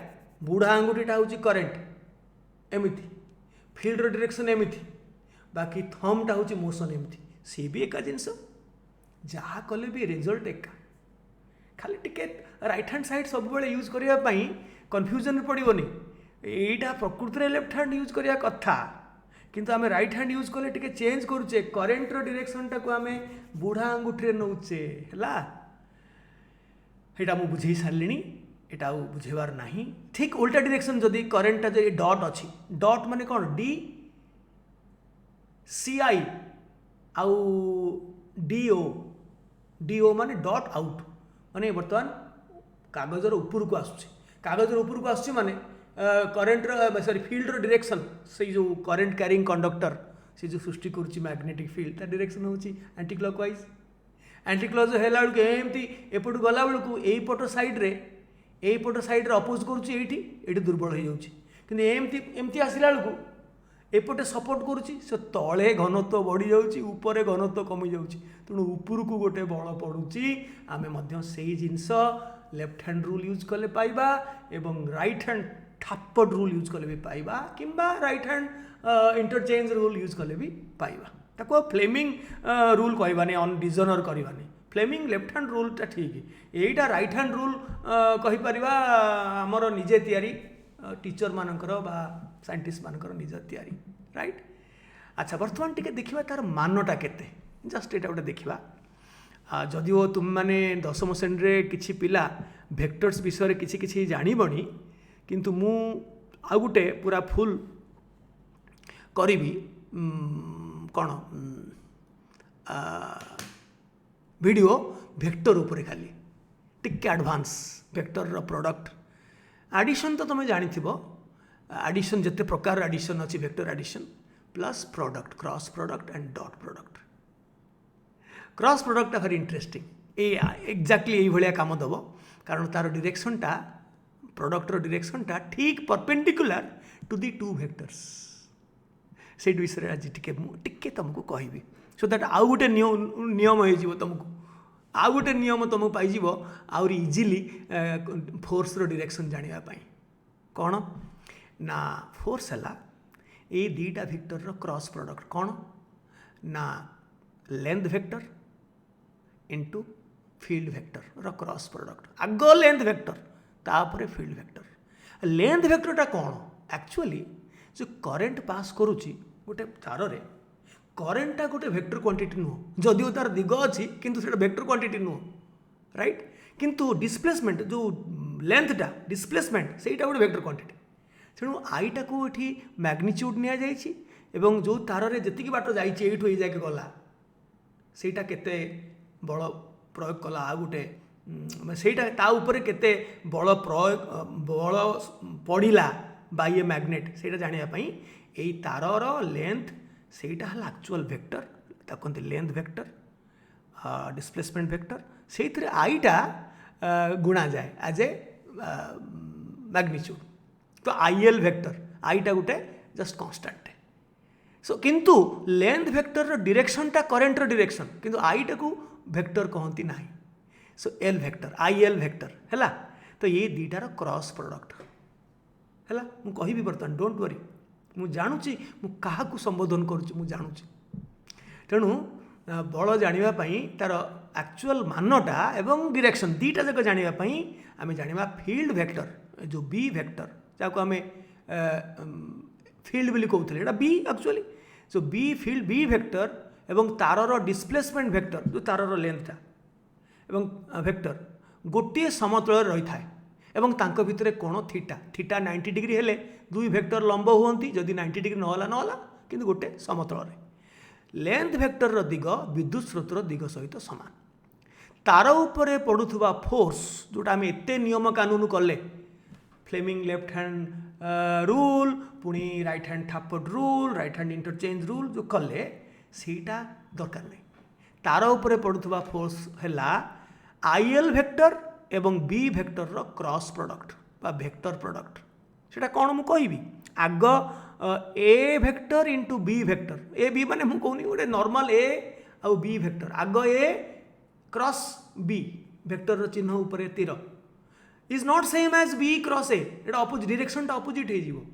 S1: बुढ़ा आंगुठीटा हूँ करेंट एमती फील्ड डायरेक्शन एमती बाकी थमटा हूँ मोशन एमती सी भी एका जिनस जहाँ कले भी रिजल्ट एका खाली टिके राइट हैंड साइड सब बेले यूज करने कन्फ्यूजन पड़ोनी यहीटा प्रकृति में लेफ्ट हैंड यूज करने कथा किंतु आमे राइट हैंड यूज कले टिके चेंज करुचे करेंट डायरेक्शन टाको आमे बुढ़ा अंगुठी नौचे हैला एटा मु बुझे सारे एटा बुझेबार नहीं ठीक उल्टा डायरेक्शन जदि करेंटा जो डॉट अच्छी डॉट माने कौन डी सी आई आउ डीओ डीओ माने डॉट आउट माने बर्तमान कागजर ऊपर को आसुची कागजर ऊपर को आसुची माने करेंट सॉरी फील्ड डायरेक्शन से जो करेंट कैरिंग कंडक्टर से जो सृष्टि करुच्ची मैग्नेटिक फील्ड ता डायरेक्शन होची एंटी क्लॉकवाइज एंटी क्लॉक हेला बेलू एमती एपटू गला बेलू यही पट साइड रे अपोज करुच्ची ये दुर्बल हो जाऊँगी कि एमती एमती आसला बेलू एपटे सपोर्ट करुच्ची से तले घनत्व बढ़ी जाऊँगी ऊपर घनत्व कमी जाऊँगी तेणु ऊपर को गोटे बल पड़ुची आमे से जिनस लेफ्ट हैंड रूल यूज कले पाइबा एवं राइट हैंड थापड रूल यूज कले भी पाइबा किंबा right hand interchange rule use कले भी पाइबा ताको फ्लेमिंग रूल कहबानी ऑन डिजनर करबानी फ्लेमिंग लेफ्ट हैंड रूल टा ठीक यहीटा राइट हैंड रूल कहि परिबा हमर निजे तैयारी टीचर मानकर बा साइंटिस्ट मानकर निज तैयारी राइट अच्छा बर्तमान टिके देखिबा तार मानटा केते जस्ट एटा गोटे देखिबा जदिओ तुम माने दशम श्रेणी रे किछि पिला वेक्टर्स विषय रे किछि किछि जानिबनी किंतु मु आ गोटे पूरा फुल करिबी कौन वीडियो वेक्टर उपरे खाली टिके एडवांस वेक्टर रो प्रोडक्ट एडिशन तो तुम जानी एडिशन जिते प्रकार एडिशन अच्छी vector addition plus product cross product and dot product cross product भारी इंटरेस्टिंग ये एक्जाक्टली यही भाया काम दब कारण तार डायरेक्शनटा प्रोडक्टर डायरेक्शनटा ठीक perpendicular to the two vectors से विषय आज टिके तुमको कहबी सो दैट आउ गोटे नियम हो तुमको आउ गोटे नियम तुमको पाइज आउरी इजिली फोर्स रो डायरेक्शन जानापी कौन ना फोर्स है ये दीटा वेक्टर रो क्रॉस प्रोडक्ट कौन ना length vector into field vector रो क्रॉस प्रोडक्ट आग लेंथ वेक्टर तापर फील्ड वेक्टर लेंथ वेक्टरटा कौन एक्चुअली जो करेंट पास करुच्ची गोटे तार रे करेंटा गोटे वेक्टर क्वांटिटी नुह जदिओ तार दिग अच्छी किंतु सेटा वेक्टर क्वांटिटी नुह राइट किंतु डिस्प्लेसमेंट जो लेंथटा डिस्प्लेसमेंट सेटा गोटे वेक्टर क्वांटिटी तेणु आईटा को ये मैग्निट्यूड नि एवं जो तार रे जति बाट जाइए ये जाके गला सेटा केते बल प्रयोग कला आ गोटे सेटा ता ऊपर केते बल प्रयोग बल पड़िला बाय ए मैग्नेट सेटा जानिया पई एई तारर लेंथ सेटा हला एक्चुअल वेक्टर ता कहते लेंथ वेक्टर डिस्प्लेसमेंट वेक्टर से आईटा गुणा जाए एज ए मैग्नीट्यूड तो आईएल वेक्टर आईटा गोटे जस्ट कांस्टेंट सो किंतु लेंथ वेक्टर डायरेक्शनटा करेंट डायरेक्शन किंतु आईटा को वेक्टर कहती ना so L vector IL vector है तो ये दुईटार क्रॉस प्रोडक्ट है मु कहि बर्तमान डोंट वरी मु जानुची मु काहाकू संबोधन करुच्ची मु जानुची तेणु बल जानापी तार एक्चुअल मानटा एवं डायरेक्शन दुईटा जाक जानापी आम जाना फील्ड वेक्टर जो बी वेक्टर जहाँ आम फील्ड बोली कहते हैं B actually so B field B vector एवं तारर डिस्प्लेसमेंट वेक्टर जो तारर लेंथटा एवं वेक्टर गोटे समतल रही थाए एवं तांको भितरे कोण थीटा थीटा 90 डिग्री हेले दुई वेक्टर लंब हुंती जदि 90 डिग्री नहला किंतु गोटे समतल रे लेंथ वेक्टर दिग विद्युत स्रोतर दिग सहित सामान तार उपरे पड़ुथुवा फोर्स जोटा आम एते नियम कानून कले फ्लेमिंग लेफ्ट हैंड रूल पुणी राइट हैंड थापड rule right hand interchange rule जो कले सीटा दरकार नहीं तार उपरे पड़ुथुवा फोर्स हैला आईएल वेक्टर एवं बी वेक्टर रो क्रॉस प्रोडक्ट बा वेक्टर प्रोडक्ट सेटा कौन मु कहबी आग A vector into B vector A B माने मु कहूनी गोटे नॉर्मल ए आउ बी वेक्टर आग ए क्रॉस बी वेक्टर रो चिन्ह उपरे तीर is not same as B cross A एटा अपोजिट डायरेक्शन टा अपोजिट हे जीवो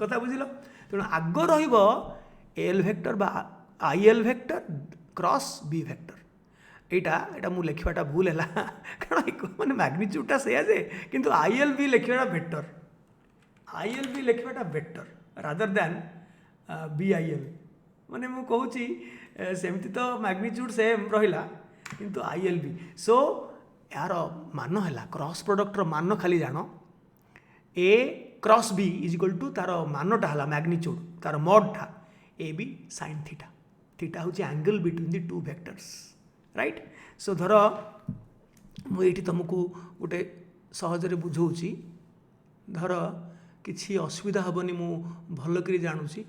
S1: कथा बुझिलो तेणु आग रहिबो एल वेक्टर बा IL vector cross B vector एटा मु लिखवाटा भूल है कारण माने मैग्नीट्यूडटा से जे किंतु आईएल बी लिखवाटा बेटर आईएल बी लिखवाटा better rather than B IL माने मु कहूची सेमती तो मैग्नीट्यूड सेम रहिला किंतु आईएल बी सो यार मान है क्रॉस प्रोडक्ट मान खाली जान A cross B is equal to तार मानटा है मैग्नीट्यूड तार मॉडटा A B sine theta theta हूँ angle between the two vectors right so धर मुझे तुमको गोटे सहजरे बुझाऊँगी धर किसी असुविधा हेनी मु भलक जानुची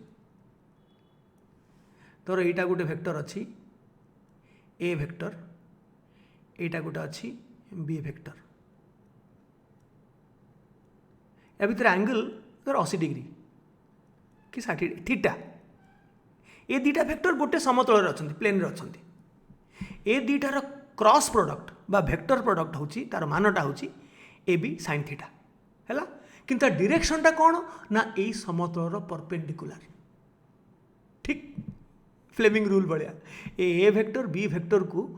S1: धर यहाँ गोटे वेक्टर अच्छी ए वेक्टर यहाँ गोटे अच्छी बी वेक्टर या भीतर एंगल धर 80 डिग्री कि 60 थीटा ये दुईटा वेक्टर गोटे समतल अच्छा प्लेन रे अच्छा ए दुईटार क्रॉस प्रोडक्ट बा वेक्टर प्रोडक्ट हूँ तार मानटा हूँ ए बी साइन थीटा है किंतु डायरेक्शनटा कौन ना यही समतल परपेंडिकुलर ठीक फ्लेमिंग रूल भाया ए वेक्टर बी वेक्टर को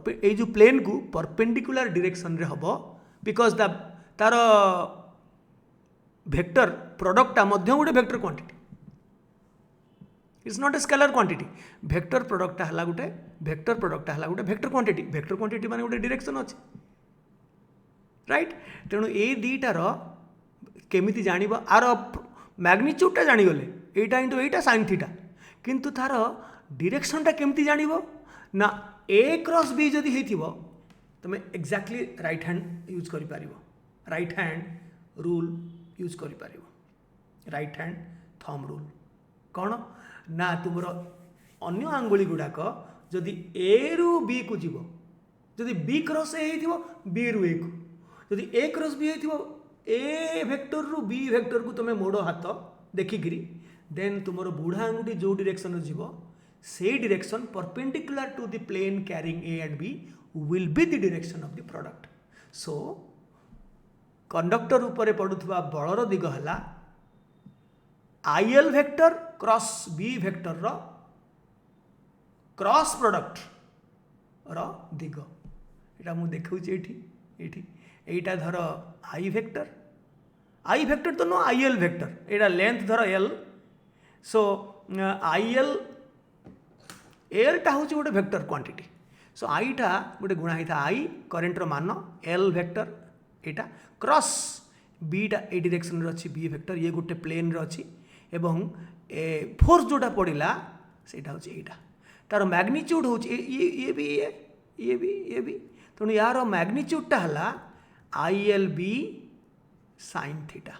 S1: ए जो प्लेन को परपेंडिकुलर डायरेक्शन रे हबो बिकॉज द तार वेक्टर प्रोडक्टा मध्य गोटे vector quantity it's not a scalar quantity vector प्रोडक्टा है गोटे वेक्टर प्रोडक्टा है गोटे वेक्टर क्वांटिटी माने गोटे डायरेक्शन अच्छे राइट तेणु ए दुईटार केमिति जानिबो are मैग्नीट्यूडटा जानिगले Etah into Etah sine theta किंतु तार डायरेक्शनटा केमिति जानिबो ना ए क्रॉस बी जदि हेथिबो तमे एक्जाक्टली राइट हैंड यूज करि पारिबो राइट हैंड रूल यूज करि पारिबो राइट हैंड थंब रूल कौन ना तुमर अन्य आंगुली गुड़ाक जदि ए रु बी को जीव जदि बी क्रॉस ए हेथिबो बी रु ए को जदि ए क्रॉस बी हेथिबो ए वेक्टर रु बी वेक्टर को तुम मोड़ हाथ देखिकी देन तुमर बुढ़ा आंगुठी जो डायरेक्शन जीव से direction perpendicular to the plane carrying A and B will be the direction of the product so conductor ऊपर पड़ुवा बलर दिग है IL vector cross B vector रो क्रॉस प्रोडक्ट रो दिग एटा मु देखौछि एठी एटा धर आई वेक्टर तो नो आईएल वेक्टर एटा लेंथ धर एल सो आईएल एल टा हूँ गोटे वेक्टर क्वांटिटी सो आई टा गोटे गुणा होता आई करेन्टर मान L vector Etah cross beta A direction रे अच्छी बी वेक्टर ये गोटे प्लेन रे अच्छी एवं फोर्स जोटा पड़ा सेटा हूँ यहाँ तार मैग्निट्यूड हूँ ये भी तेणु यार मैग्निट्यूडटा है ILB sin थीटा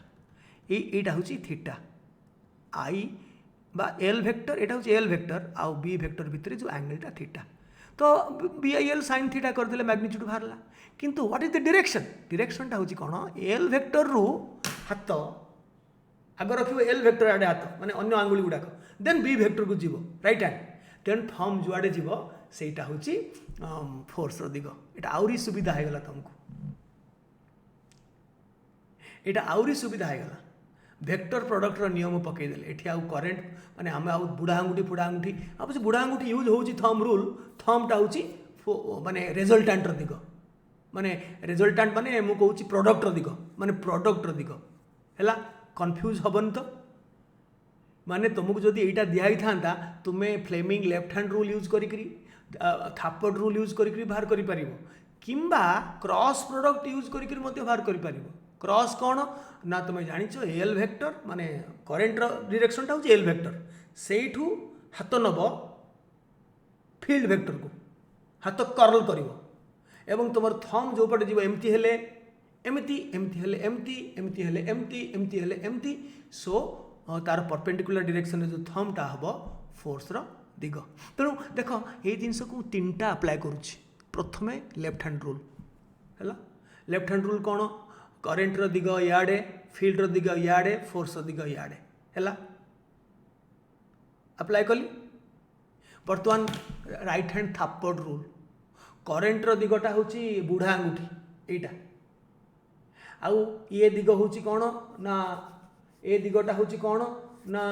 S1: यहाँ हूँ थीटा आई बा एल वेक्टर यहाँ हूँ एल वेक्टर आउ बी वेक्टर भितर जो एंगलटा थीटा तो BIL sin थीटा करदे मैग्निट्यूड बाहरला किंतु व्हाट इज द डायरेक्शनटा हूँ कौन एल वेक्टर रु हाथ आग रखिए एल वेक्टर आड़े हाथ माने अन्य आंगुली गुड़ाक देन बी वेक्टर को जीव राइट हैंड देन थंब जुआड़े जीव सेटा हूँ फोर्स दिग यहाँ आउरी सुविधा होगला तुमको यहाँ आउरी सुविधा होगला वेक्टर प्रोडक्ट नियम पकईदे ये आउ करेन्ट माने आम आउ बुढ़ा आंगुठी फुड़ा आंगुठी आप बुढ़ा आंगुठी यूज हो थंब रूल थंबटा हूँ माने रेजल्टांटर दिग माने रेजल्टांट माने मु कहूँ प्रोडक्टर दिग माने प्रोडक्टर दिग है कन्फ्यूज हबन तो माने तुमको जदि यहाँ दिखाई था तुम्हें Fleming left hand rule use करी थापड़ रूल यूज करी बाहर कर किंबा क्रॉस प्रोडक्ट यूज करी बाहर कर क्रॉस कौन ना तुम्हें जानिच एल वेक्टर माने करेन्ट डायरेक्शनटा हूँ एल वेक्टर सेठू हाथ नब फील्ड वेक्टर को हाथ कर्ल कर एवं तुम थंब जो पटे जीव एमती हेले एमती एमती हेले एमती एमती हेले एमती एमती हेले एमती सो तार परपेंडिकुलर डायरेक्शन जो थंबटा हम फोर्स दिग तेणु देख ये जिनस को तीनटा अप्लाई करुच्ची प्रथम लेफ्ट हैंड रूल है लेफ्ट हैंड रूल कौन करेन्टर दिग इयाड़े फील्ड दिग इयाड़े फोर्स दिग इयाड़े है अप्लाई कली बर्तमान राइट हैंड थापड़ रूल करेन्टर दिगटा हूँ बुढ़ा आंगुठी यहाँ आउ ये दिग हूँ कौन ना ए दिगटा हूँ कौन ना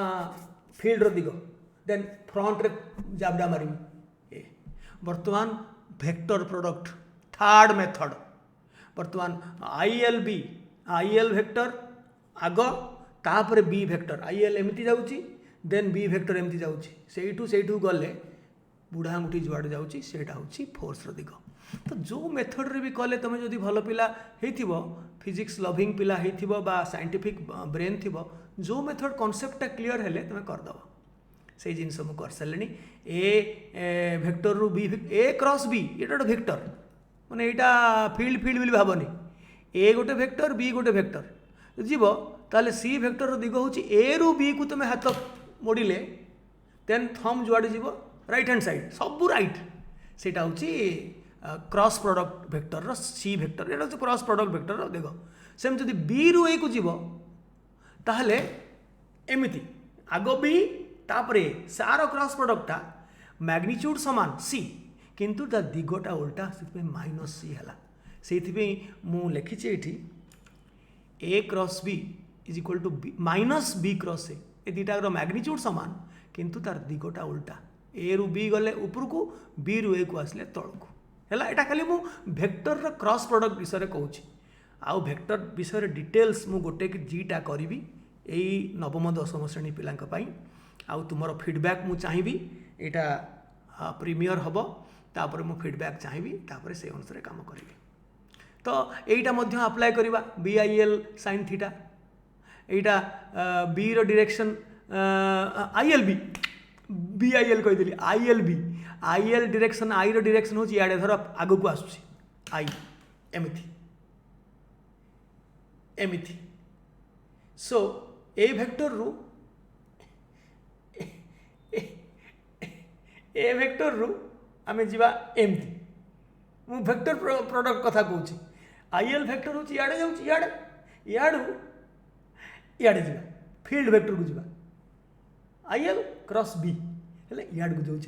S1: फील्ड दिग देन फ्रंट रे जाबड़ा मारिमी बर्तमान वेक्टर प्रोडक्ट थर्ड मेथड बर्तमान IL वेक्टर आग तापर बी वेक्टर IL एमती जाऊँगी देन बी वेक्टर एमती जाऊँगी से गले बुढ़ा आंगुठी जुआड़े जाऊँगी सेटा हूँ फोर्स दिग तो जो मेथड रे भी कले तुम जदि भल पिला हेतिबो फिजिक्स लविंग पिला हेतिबो बा साइंटिफिक ब्रेन थिबो जो मेथड कॉन्सेप्टटा क्लियर हेले तुम करदब से जिनस मु कर सारे ए वेक्टर रु बी ए क्रॉस बी ये गोटे वेक्टर माने यहाँ फील्ड फील्ड बोली भावनी ए गोटे वेक्टर बी गोटे वेक्टर जीव ताले सी वेक्टर दिग हूँ ए रु बी को तुम हाथ मोड़िले देन थंब जुआड़े जीव राइट हैंड साइड सबू राइट सेटा हूँ cross product vector C vector ये हूँ क्रॉस प्रोडक्ट वेक्टर देख सेम जदि बी रु ए को जीव ताहले एमिति आग बी तापर सार क्रॉस प्रोडक्टटा मैग्निट्यूड समान सी किंतु ता दिगटा उल्टा से माइनस सी है से मु लिखी A cross B is equal to B minus B cross A दुटा मैग्निट्यूड समान किंतु तार दिगटा उल्टा ए रु बी गले ऊपर को बी रु ए को आसले तल को है यहाँ खाली मु वेक्टर क्रॉस प्रोडक्ट विषय कहूँ आउ वेक्टर विषय डिटेल्स मु गोटे कि जीटा करी यही नवम दशम श्रेणी पिलांई आउ तुमर फीडबैक मु चाहिए यहाँ प्रीमियर हम तापर मु फीडबैक चाहिए तापर से अनुसार काम करी तो यहीटा मध्य अप्लाई करवा BIL sin थीटा यहाँ बी रो डायरेक्शन ILB BIL कहीदेली IL डायरेक्शन आई रो डायरेक्शन हूँ इे धर आग को आसूँ आई एमती एमती सो ए वेक्टर रु ए वेक्टर रु आम जा एमती मु वेक्टर प्रोडक्ट कथा कहूँ IL वेक्टर हूँ इे जाऊँ इे इू इे जा फील्ड वेक्टर को जा IL क्रॉस बी है इे को जाऊँ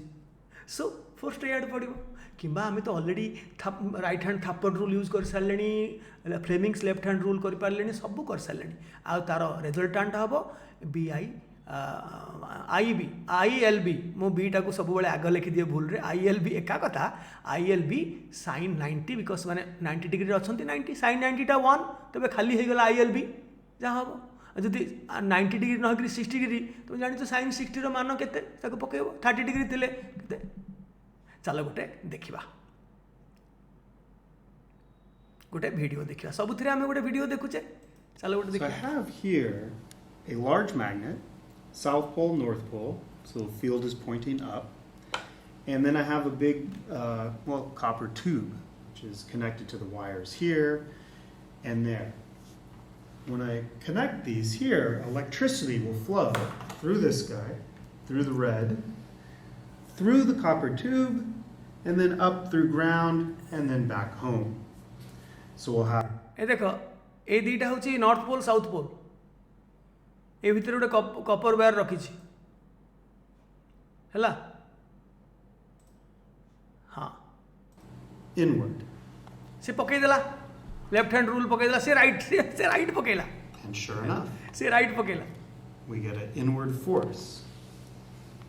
S1: सो फोर्स इे पड़ो कि आम तो अलरेडी राइट हैंड थापड़ रूल यूज कर सारे फ्लेमिंग्स लेफ्ट हैंड रूल कर पारे सब कर सारे आ तार रिजल्टांट हम BI ILB मो बीटा को सब आग लिखी दिए भूल रे ILB एका कथा ILB sin 90 बिकज माने 90 डिग्री अच्छा 90 sin 90 टा 1 तबे खाली हो गला ILB जहाँ हम जदि 90 डिग्री न 60 डिग्री तुम जान sin 60 रो मान केते ताको पकेबो 30 डिग्री थिले केते चलो गोटे देखा गोटे वीडियो देखा सबुथिरे आमे गोटे वीडियो देखुचे चलो गोटे देखा
S2: So I have here a large magnet South pole, North pole. So the field is pointing up. And then I have a big, copper tube, which is connected to the wires here and there. When I connect these here, electricity will flow through this guy, through the red, through the copper tube, and then up through ground, and then back home. So we'll have...
S1: ए देख ए दुईटा हूँ north pole south pole ए भितर गोटे Kapoor wire रखी है हाँ
S2: inward.
S1: से पकईदेला left hand rule पकईदेला से राइट पकईला
S2: And sure enough,
S1: से right पकईला
S2: we get an inward force.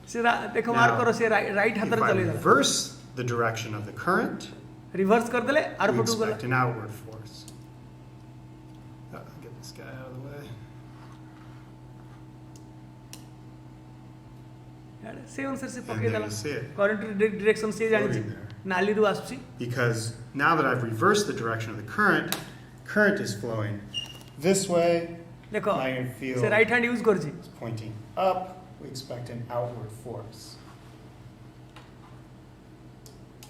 S1: से देखो मार करो से राइट हाथ
S2: If I
S1: चले
S2: reverse the direction of the current,
S1: reverse कर देले आर
S2: we
S1: पटू गला
S2: expect an outward force. Get this guy out of the way.
S1: से अनुसार से
S2: And
S1: पकई
S2: there
S1: देला
S2: you see it.
S1: Current direction से जानि
S2: Floating there.
S1: नाली रु आसुची
S2: Because now that I've reversed the direction of the current, current is flowing this way.
S1: देखो
S2: Magnetic field
S1: से राइट हैंड यूज करछि
S2: is pointing up. We expect an outward force.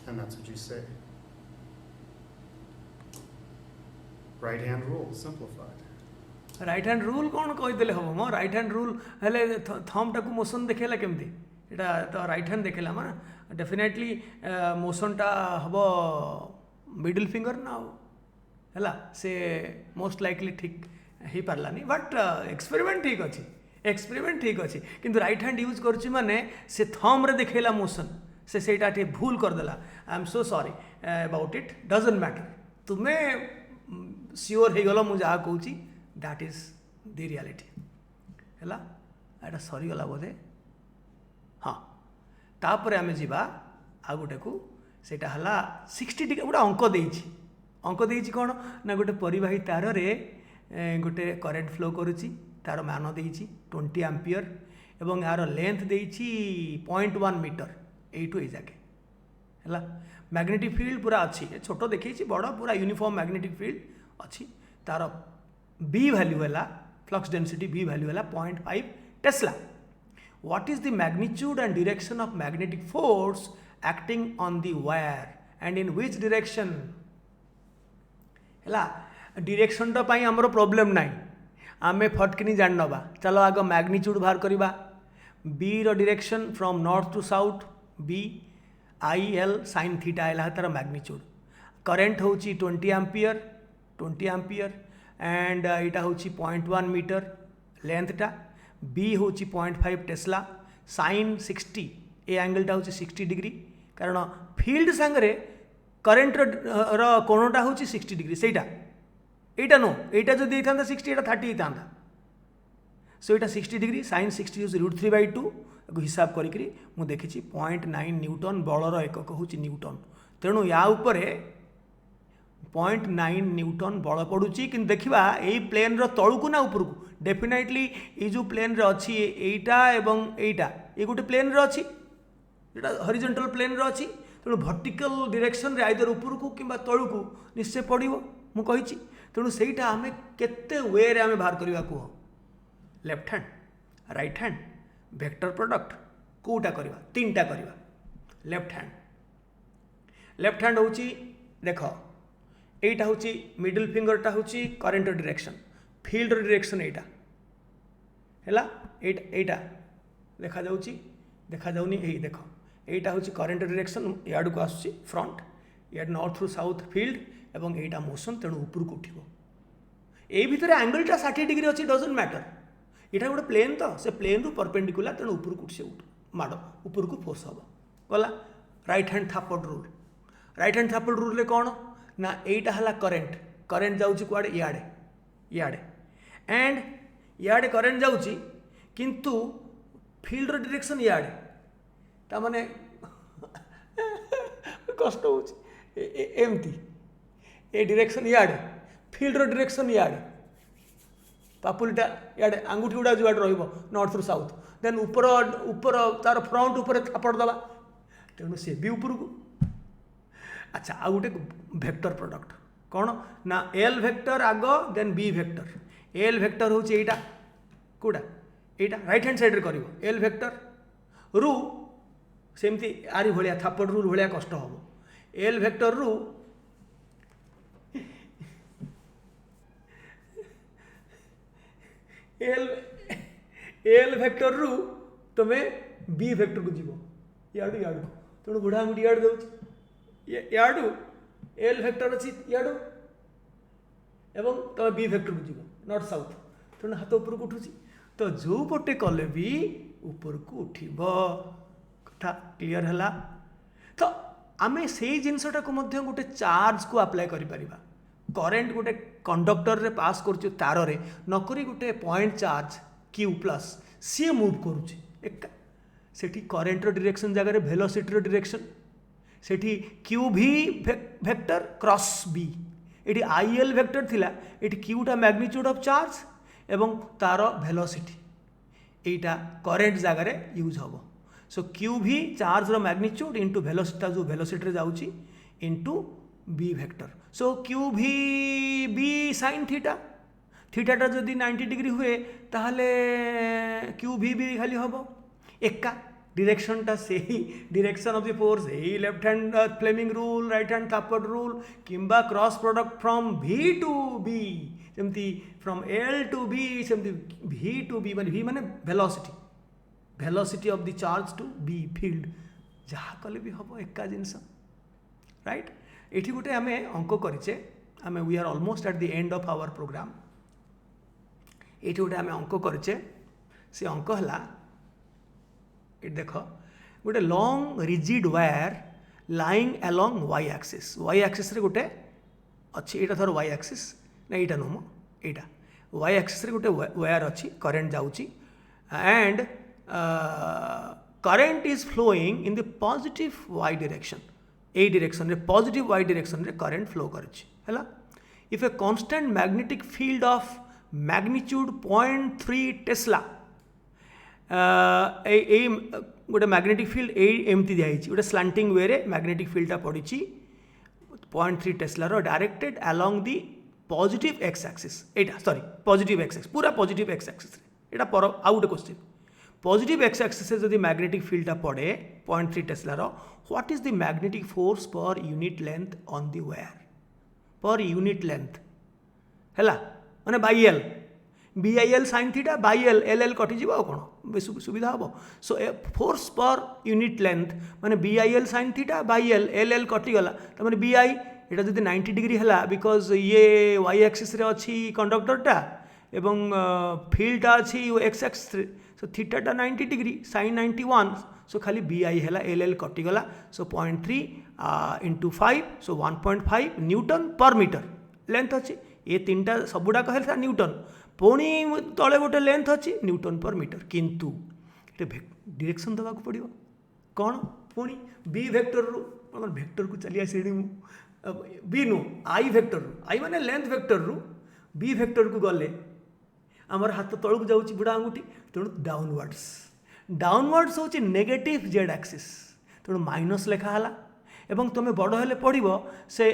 S2: And that's what you say. Right hand rule, simplified.
S1: Right hand rule कौन कहीदेले हम मो right hand rule हेले thumb टाकू motion देखेला केमती एटा तो राइट हैंड देखेला मा डेफिनेटली मोशन टा हबो मिडिल फिंगर ना हैला से मोस्ट लाइकली ठीक ही पारलानी बट एक्सपेरिमेंट ठीक अच्छी किंतु राइट हैंड यूज करछि माने से थंब रे देखेला मोशन से सेटा टे भूल कर देला I am so sorry about it doesn't matter तुम्हें सियोर हो गल मुझे कहूँ दैट इज द रियलिटी है एटा सरीगला बोधे हाँ तापर आम जा आ गोटे को सेटा हला 60 डिग्री गोटे अंक देइछि कौन ना गोटे परिवाही तार रे गोटे करेन्ट फ्लो करुच्ची तार मान देइछि 20 एम्पियर एवं यार लेंथ देइछि 0.1 मीटर एटू ए जाके है मैग्नेटिक फील्ड पूरा अच्छी छोट देखी बड़ पूरा यूनिफॉर्म मैग्नेटिक फील्ड अच्छी तार बी वैल्यू है फ्लक्स डेंसिटी बी वैल्यू है 0.5 Tesla what is the magnitude and direction of magnetic force acting on the wire and in which direction है डायरेक्शन टाइम आमर प्रोब्लेम ना आम फटकिनी जान नवा चलो आग मैग्नीट्यूड बाहर करवा बी रो direction from north to south B I L sine theta है तार मैग्नीट्यूड करेन्ट हूँ 20 एम्पियर एंड इटा हूँ 0.1 मीटर लेंथटा बी हूँ 0.5 टेस्ला साइन 60 ए एंगलटा हूँ 60 डिग्री कारण फील्ड सांगरे करेन्ट कोणटा हूँ 60 डिग्री सेटा एटा नो एटा जो देता 60 एटा 30 होता सो एटा 60 डिग्री साइन 60 यूज √3/2 हिसाब करी मु देखी 0.9 न्यूटन बलर एकक हूँ न्यूटन तेणु या उपरे 0.9 न्यूटन बल पड़ुची कि देखा यही प्लेन तलू ना उपरकू डेफिनेटली ये जो प्लेन रे अच्छी एटा एवं एटा ये गोटे प्लेन रे अच्छी एटा हॉरिजॉन्टल प्लेन रे अच्छी तेणु वर्टिकल डायरेक्शन रे आइदर उपरकू कि तलू निश्चय पड़ो मु कही तेणु सेटा आम केते वे रे आम बाहर करवा कह left hand right hand vector product कोटा करवा तीनटा करवा लेफ्ट हैंड हूँ देख एटा हूँ मिडिल फिंगरटा हूँ करेन्ट डायरेक्शन फील्ड डायरेक्शन एटा है एटा देखा जाऊनी यही देख एटा हूँ करेन्ट डायरेक्शन याड को आसुची फ्रंट याड नॉर्थ टू साउथ फील्ड एवं एटा मोशन तेणु ऊपर को उठिबो ए भितर एंगलटा 60 डिग्री अच्छी डजंट मैटर यहाँ गोटे प्लेन तो से प्लेन रु परपेंडिकुलर तेणु ऊपर को से माड़ ऊपर को फोर्स हम गला राइट हैंड थापड़ रूल कौन ना एटा है करेन्ट जाऊँगी कुआड़े इयाड़े एंड इयाड़े करेन्ट जाऊँगी किंतु फील्ड डायरेक्शन इयाड़े ता माने कष्ट होमती ए डायरेक्शन इयाड़े फील्ड डायरेक्शन इयाड़े पापुलटा इयाड़े आंगुठी गुड़ा जो नॉर्थ रु साउथ देन ऊपर तार फ्रंट ऊपर थापड़ दवा तेणु सी भी ऊपर को अच्छा आ गोटे वेक्टर प्रोडक्ट कौन ना एल वेक्टर आग then B vector L vector हूँ यहाँ कौटा एटा राइट हैंड साइड रे करिवो एल वेक्टर रु सेमती आरी भलिया थापड़ रूल भलिया कष्ट हम एल वेक्टर रु एल वेक्टर रु तुम बी वेक्टर को जीव याडू याडू तेणु बुढ़ा आंगुठी याडू दे याडू एल वेक्टर अच्छी याडू एवं तुम बी वेक्टर को जीव नॉर्थ साउथ तेणु हाथ ऊपर को उठुची तो जो पटे कले भी ऊपर को उठिब कथा क्लियर है तो आमे से जिनसटा को मध्य गोटे चार्ज को अप्लाई करि परिबा करेन्ट गोटे कंडक्टर रे पास करुचे तार रे नकरी गोटे point charge Q plus C move करुचे एका सेठी करेन्ट रो डायरेक्शन जगह रे वेलोसिटी रो डायरेक्शन सेठी Q V vector cross B एटी आईएल वेक्टर थिला एटी क्यूटा मैग्नीट्यूड ऑफ चार्ज एवं तार वेलोसिटी एटा करेन्ट जगह रे यूज हबो सो क्यू भी चार्ज रो मैग्नीट्यूड इनटू वेलोसिटी जो वेलोसिटी रे जाउची into B vector so Q V B sine theta थीटाटा जदि 90 डिग्री हुए ताहले क्यू भी खाली हबो एका डिरेक्शनटा से ही डिरेक्शन ऑफ द फोर्स यही left hand Fleming rule right hand थापड़ रूल किंबा cross product from V to B सेमती फ्रॉम एल टू बी सेमती भी टू बी माने भी माने velocity of the charge to B field जहाँ कले भी हम एका जिनस राइट ये गोटे आम अंक करेचे आम we are almost at the end of our program ये गोटे आम अंक करेचे से अंक है ये देख गोटे long rigid wire lying along Y axis रे गोटे अच्छी यहाँ धर वाई एक्सिस ना यहाँ नुह यहाँ वाई एक्सिस रे गोटे वायर अच्छी करेन्ट जाऊँगी and current is flowing in the positive y direction a direction रे positive y direction रे current flow करुछि हैला if a constant magnetic field of magnitude 0.3 tesla ए गोटे मैग्नेटिक फील्ड एमती दिखाई गोटे स्लांटिंग वे रे मैग्नेटिक फील्डटा पड़ी 0.3 tesla directed along the positive X axis एटा सॉरी पॉजिटिव एक्स एक्सिस पूरा पॉजिटिव एक्स एक्सिस एटा पर आउ गोटे क्वेश्चन पॉजिटिव एक्स एक्सिस जदि मैग्नेटिक फील्डटा पड़े 0.3 टेस्लार what is the magnetic force per unit length on the wire per unit length हैला माने by L BIL sin theta by L L L कटिଯିବ ଆଉ କ'ଣ ସୁବିଧା ହେବ so force per unit length माने BIL sin theta by L L L कटिगला तो माने BI एटा जदि 90 डिग्री हैला बिकॉज ये y एक्सिस रे अछि कंडक्टरटा एवं फील्डटा अछि x एक्सिस रे सो थीटाटा 90 डिग्री sin 91 सो खाली BI हैला एल एल कटिगला सो 0.3 into 5 सो 1.5 न्यूटन पर मीटर लेंथ अछि ये तीनटा सबुडा कहला न्यूटन पुणी तले गोटे लेंथ अच्छी न्यूटन पर मीटर किंतु डायरेक्शन दबा को पड़ो कौन पुणी बी वेक्टर रु वेक्टर को चली आसी बी नु आई वेक्टर रु आई माने लेंथ वेक्टर रु बी वेक्टर को गले आमर हाथ तलू जाऊँगी बुढ़ा आंगुठी तेणु डाउनवर्ड्स हूँ नेगेटिव जेड एक्सिस तेणु माइनस लेखाला एवं तुम बड़ हेले पढ़ो से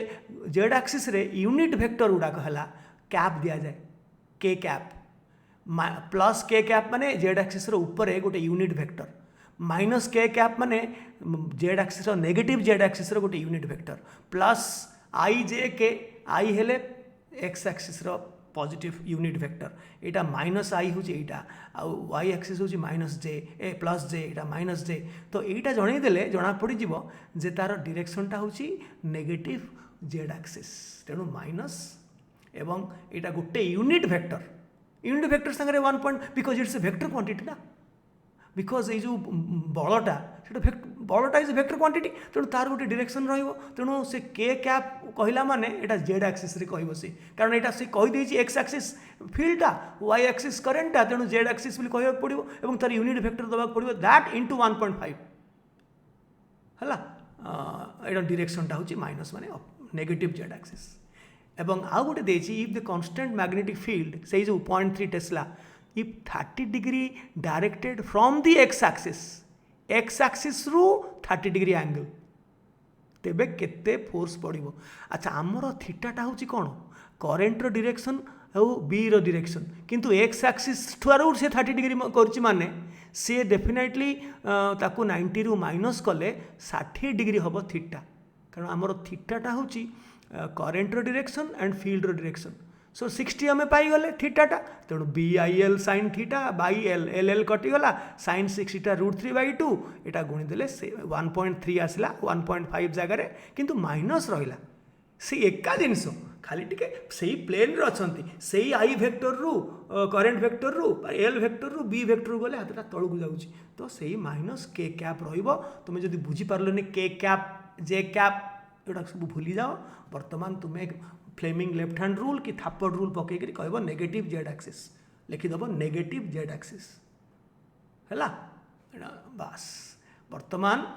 S1: जेड एक्सिस रे यूनिट वेक्टर गुड़ाक है कैप दि जाए के कैप प्लस के कैप माने जेड एक्सिस ऊपर गोटे यूनिट वेक्टर माइनस के कैप माने Z axis negative Z axis गोटे यूनिट वेक्टर प्लस आई जे के आई हेले x axis positive unit vector यहाँ माइनस आई हूँ यहाँ वाई एक्सिस हूँ माइनस जे ए प्लस जे यहाँ माइनस जे तो यहाँ जनईदे जना पड़ज जे तार डायरेक्शनटा हूँ नेगेटिव जेड एक्सिस तेणु माइनस एवं यहाँ गोटे unit vector Sagar 1 point because it's a vector quantity ना बिकॉज ये जो बलटा बलटा इज वेक्टर क्वांटिटी तेणु तार गोटे डायरेक्शन तेणु से के कैप कहला माने यहाँ जेड एक्सिस रे कहब सी कारण यहाँ से कहीदे एक्स एक्सिस फील्डटा वाई एक्सिस करेन्टटा तेणु जेड एक्सिस कह पड़ो और तार यूनिट वेक्टर दबा पड़ो दैट इंटू 1.5 है यहाँ डायरेक्शनटा हूँ माइनस माने नेगेटिव जेड एक्सिस एवं आउ गोटे देछि if the constant magnetic field से जो 0.3 tesla if 30 degree directed from the X axis रु 30 डिग्री एंगल तेबे केते फोर्स पड़ो अच्छा आमर थीटाटा हूँ कौन करेन्टर डायरेक्शन ଆଉ ବିର ଡିରେକ୍ସନ୍ କିନ୍ତୁ ଏକ୍ସ ଆକ୍ସିସ୍ ଠାରୁ ସେ 30 डिग्री କରୁଛି ମାନେ ସେ ଡେଫିନେଟଲି ତାକୁ 90 ରୁ ମାଇନସ୍ କଲେ 60 डिग्री ହେବ ଥିଟା କାରଣ ଆମର ଥିଟାଟା ହେଉଛି କରେଣ୍ଟର ଡିରେକ୍ସନ୍ ଆଣ୍ଡ ଫିଲ୍ଡର ଡିରେକ୍ସନ୍ सो 60 आम पाईगले थीटाटा तेणु BIL sin theta by L L कटिगला sin 60 √3/2 एटा गुणीदेले 1.3 आसला 1.5 जगार किंतु माइनस रहा से एका जिनस खाली टिके सही प्लेन रे अछंती सही आई वेक्टर रु करेंट वेक्टर रु एल वेक्टर रु बी वेक्टर रु गले हातटा तळकु जाउची तो सही माइनस के कैप रहिबो तुमे जदि बुझी पारलोनी के कैप जे कैप एटा सब भूली जाओ वर्तमान तुमे फ्लेमिंग लेफ्ट हैंड रूल कि थापड़ रूल पकई कह नेगेटिव जेड एक्सिस लिखिदेव नेगेटिव जेड एक्सिस है बास वर्तमान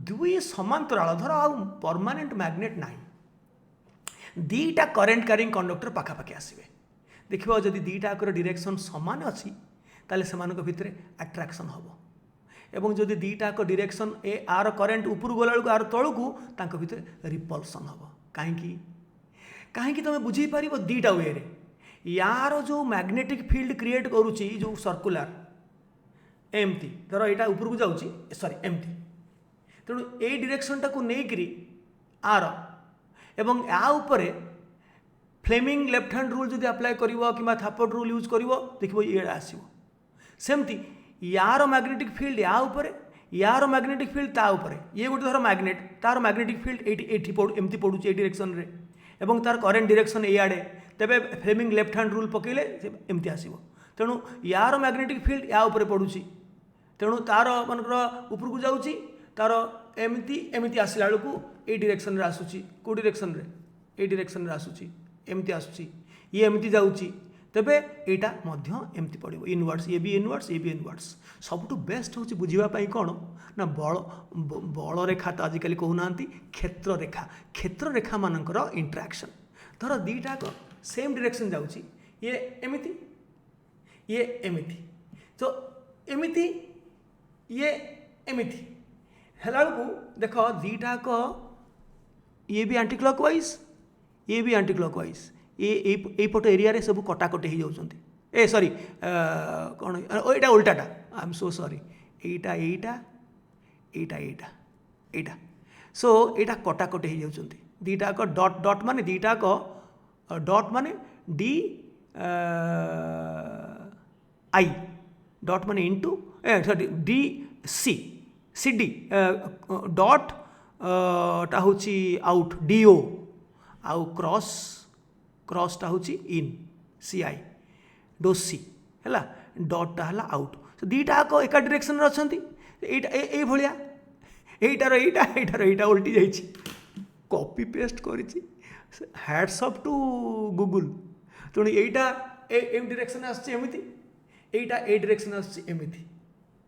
S1: दुई समांतराल धर आ परमानेंट मैग्नेट ना दीटा करेन्ट क्यारिंग कंडक्टर पाखापाखि आसवे देखिए जदि दीटा डायरेक्शन सामान अच्छी ताले सेमानक भितर अट्रैक्शन हम एवं जदि दीटा डायरेक्शन ए आर करेन्ट ऊपर गला बेलू आर तलू तांको भितर रिपल्सन हम कहीं कहीं तुम बुझे पार दीटा वे यार जो मैग्नेटिक फील्ड क्रिएट करुच्ची जो सर्कुलर एमती धर यहाँ ऊपर को जाऊँगी सॉरी एमती तेणु ए डायरेक्शन टाक नहीं आर एवं या उपरे फ्लेमिंग लेफ्ट हैंड रूल जब अप्लाई कर कि थापड़ रूल यूज कर देखो ये आसो सेमती यार मैग्नेटिक फील्ड या उपरे यार मैग्नेटिक फील्ड ता उपरे ये गोटे धर मैग्नेट तार मैग्नेटिक फील्ड एमती पड़ू ए डायरेक्शन रे एवं तार करेन्ट डायरेक्शन एआड़े तेबे फ्लेमिंग लेफ्ट हैंड रूल पकेले एमती आसो तेणु यार मैग्नेटिक फील्ड या उपरे पड़ुची तेणु तार मनकर ऊपर को जाऊँगी तार एमती एमती आसला बेलू ए डायरेक्शन रे आसूची को डायरेक्शन रे ए डायरेक्शन रे आसूची एमती आसूची ये एमती जाऊँगी तेबे एटा मध्य एमती पड़ो इनवर्ड्स ये भी इनवर्ड्स सबुठु बेस्ट हूँ बुझापी कौन ना बल रेखा तो आजिकल कहूना क्षेत्र रेखा मानकर इंटराक्शन धर दीटा सेम डायरेक्शन जाऊँगी ये एमती तो एमती ये एमती है देख दीटा ये भी एंटी क्लॉकवाइज ये भी एंटी क्लॉकवाइज ये पट एरिया रे सब कटाकटी हो जाउछंती ए सॉरी कौन एटा उल्टाटा आई एम सो सॉरी एटा एटा एटा एटा एटा सो एटा कटाकटी हो जाउछंती दीटा को डॉट डॉट माने दीटा को डॉट माने डी आई डॉट माने into sorry D C C D dot टा होची आउट डीओ आउ क्रॉसटा हूँ इन CI डो सी है डॉटा है आउट तो दीटा आक एका डायरेक्शन अच्छा ये भाया यहीटार यहाँ उल्टी जाइए कॉपी पेस्ट कर हैट्स ऑफ टू गूगल तेणु यहीटा ए डायरेक्शन आमती यहीटा ए डायरेक्शन आमती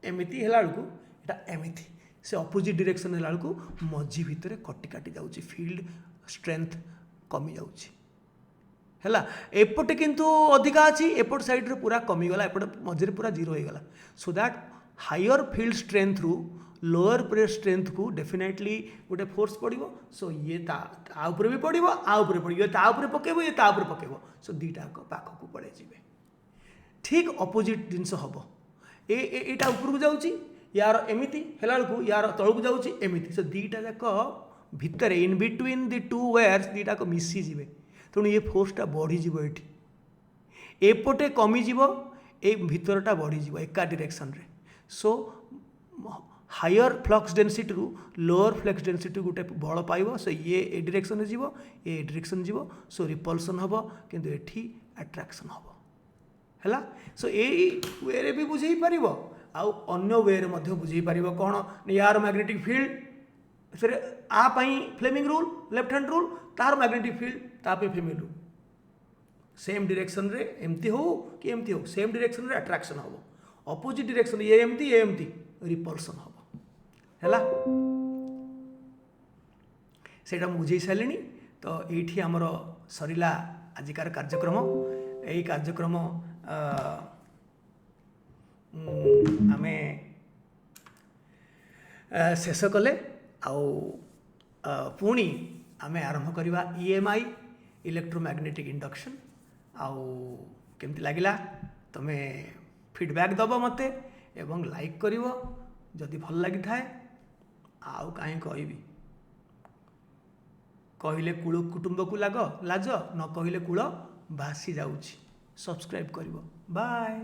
S1: एमती है यहाँ एमती से अपोजिट डायरेक्शन है मझी भितर कटी काटी जाऊँगी फील्ड स्ट्रेंथ कमी जाऊँगी है एपटे किंतु अधिका अच्छी एपट साइड रे पूरा कमीगला एपट मझे पूरा जीरो हो गला so that higher field strength रु लोअर प्रेस स्ट्रेंथ को डेफिनेटली गोटे फोर्स पड़ो सो ये ताऊपर भी पड़ो आउपर पड़ो ये ताऊपर पकेब ये ताऊपर पकेब सो दीटा पाख को पड़े जी ठीक अपोजिट जिनस हम एटा ऊपर को जाऊँगी यार एमती है यार तलू जाऊँगी एमती सो दीटा जाक भितर in between the two wires दीटा को मिसीजे तेणु ये फोर्सटा बढ़ीज ये एपटे कमीज ए भितरटा बढ़ीज एका डायरेक्शन रे सो हायर फ्लक्स डेंसिटी रु लोअर फ्लक्स डेंसिटी गोटे बल पाइब सो ये ए डायरेक्शन रे जीवो ए डायरेक्शन जीवो सो रिपल्सन हम किंतु एठी अट्रैक्शन हम है सो यही वे रे भी बुझे पार आउ अन्य वे रे मध्य बुझे पार कौन यार मैग्नेटिक फील्ड से आपाई Fleming rule left hand rule तार मैग्नेटिक फील्ड तापे फ्लेमिंग रूल सेम डायरेक्शन रे एमती हो कि एमती हो सेम डायरेक्शन रे अट्रैक्शन हम अपोजिट डायरेक्शन ये एमती रिपल्सन हम है सेटा बुझे सारे तो ये आमर सरला आजिकार कार्यक्रम यही कार्यक्रम आमे शेष कले पुणी आमे आरंभ करवा EMI इलेक्ट्रोमैग्नेटिक इंडक्शन आउ केमती लगिला तमे फीडबैक दब मते एवं लाइक करिवो जदि भल लगी थाए आउ काहे कहबी कहले कूल कुटुंब को लाग लाज न कहले कूल भासी जाउछि सब्सक्राइब करिवो बाय।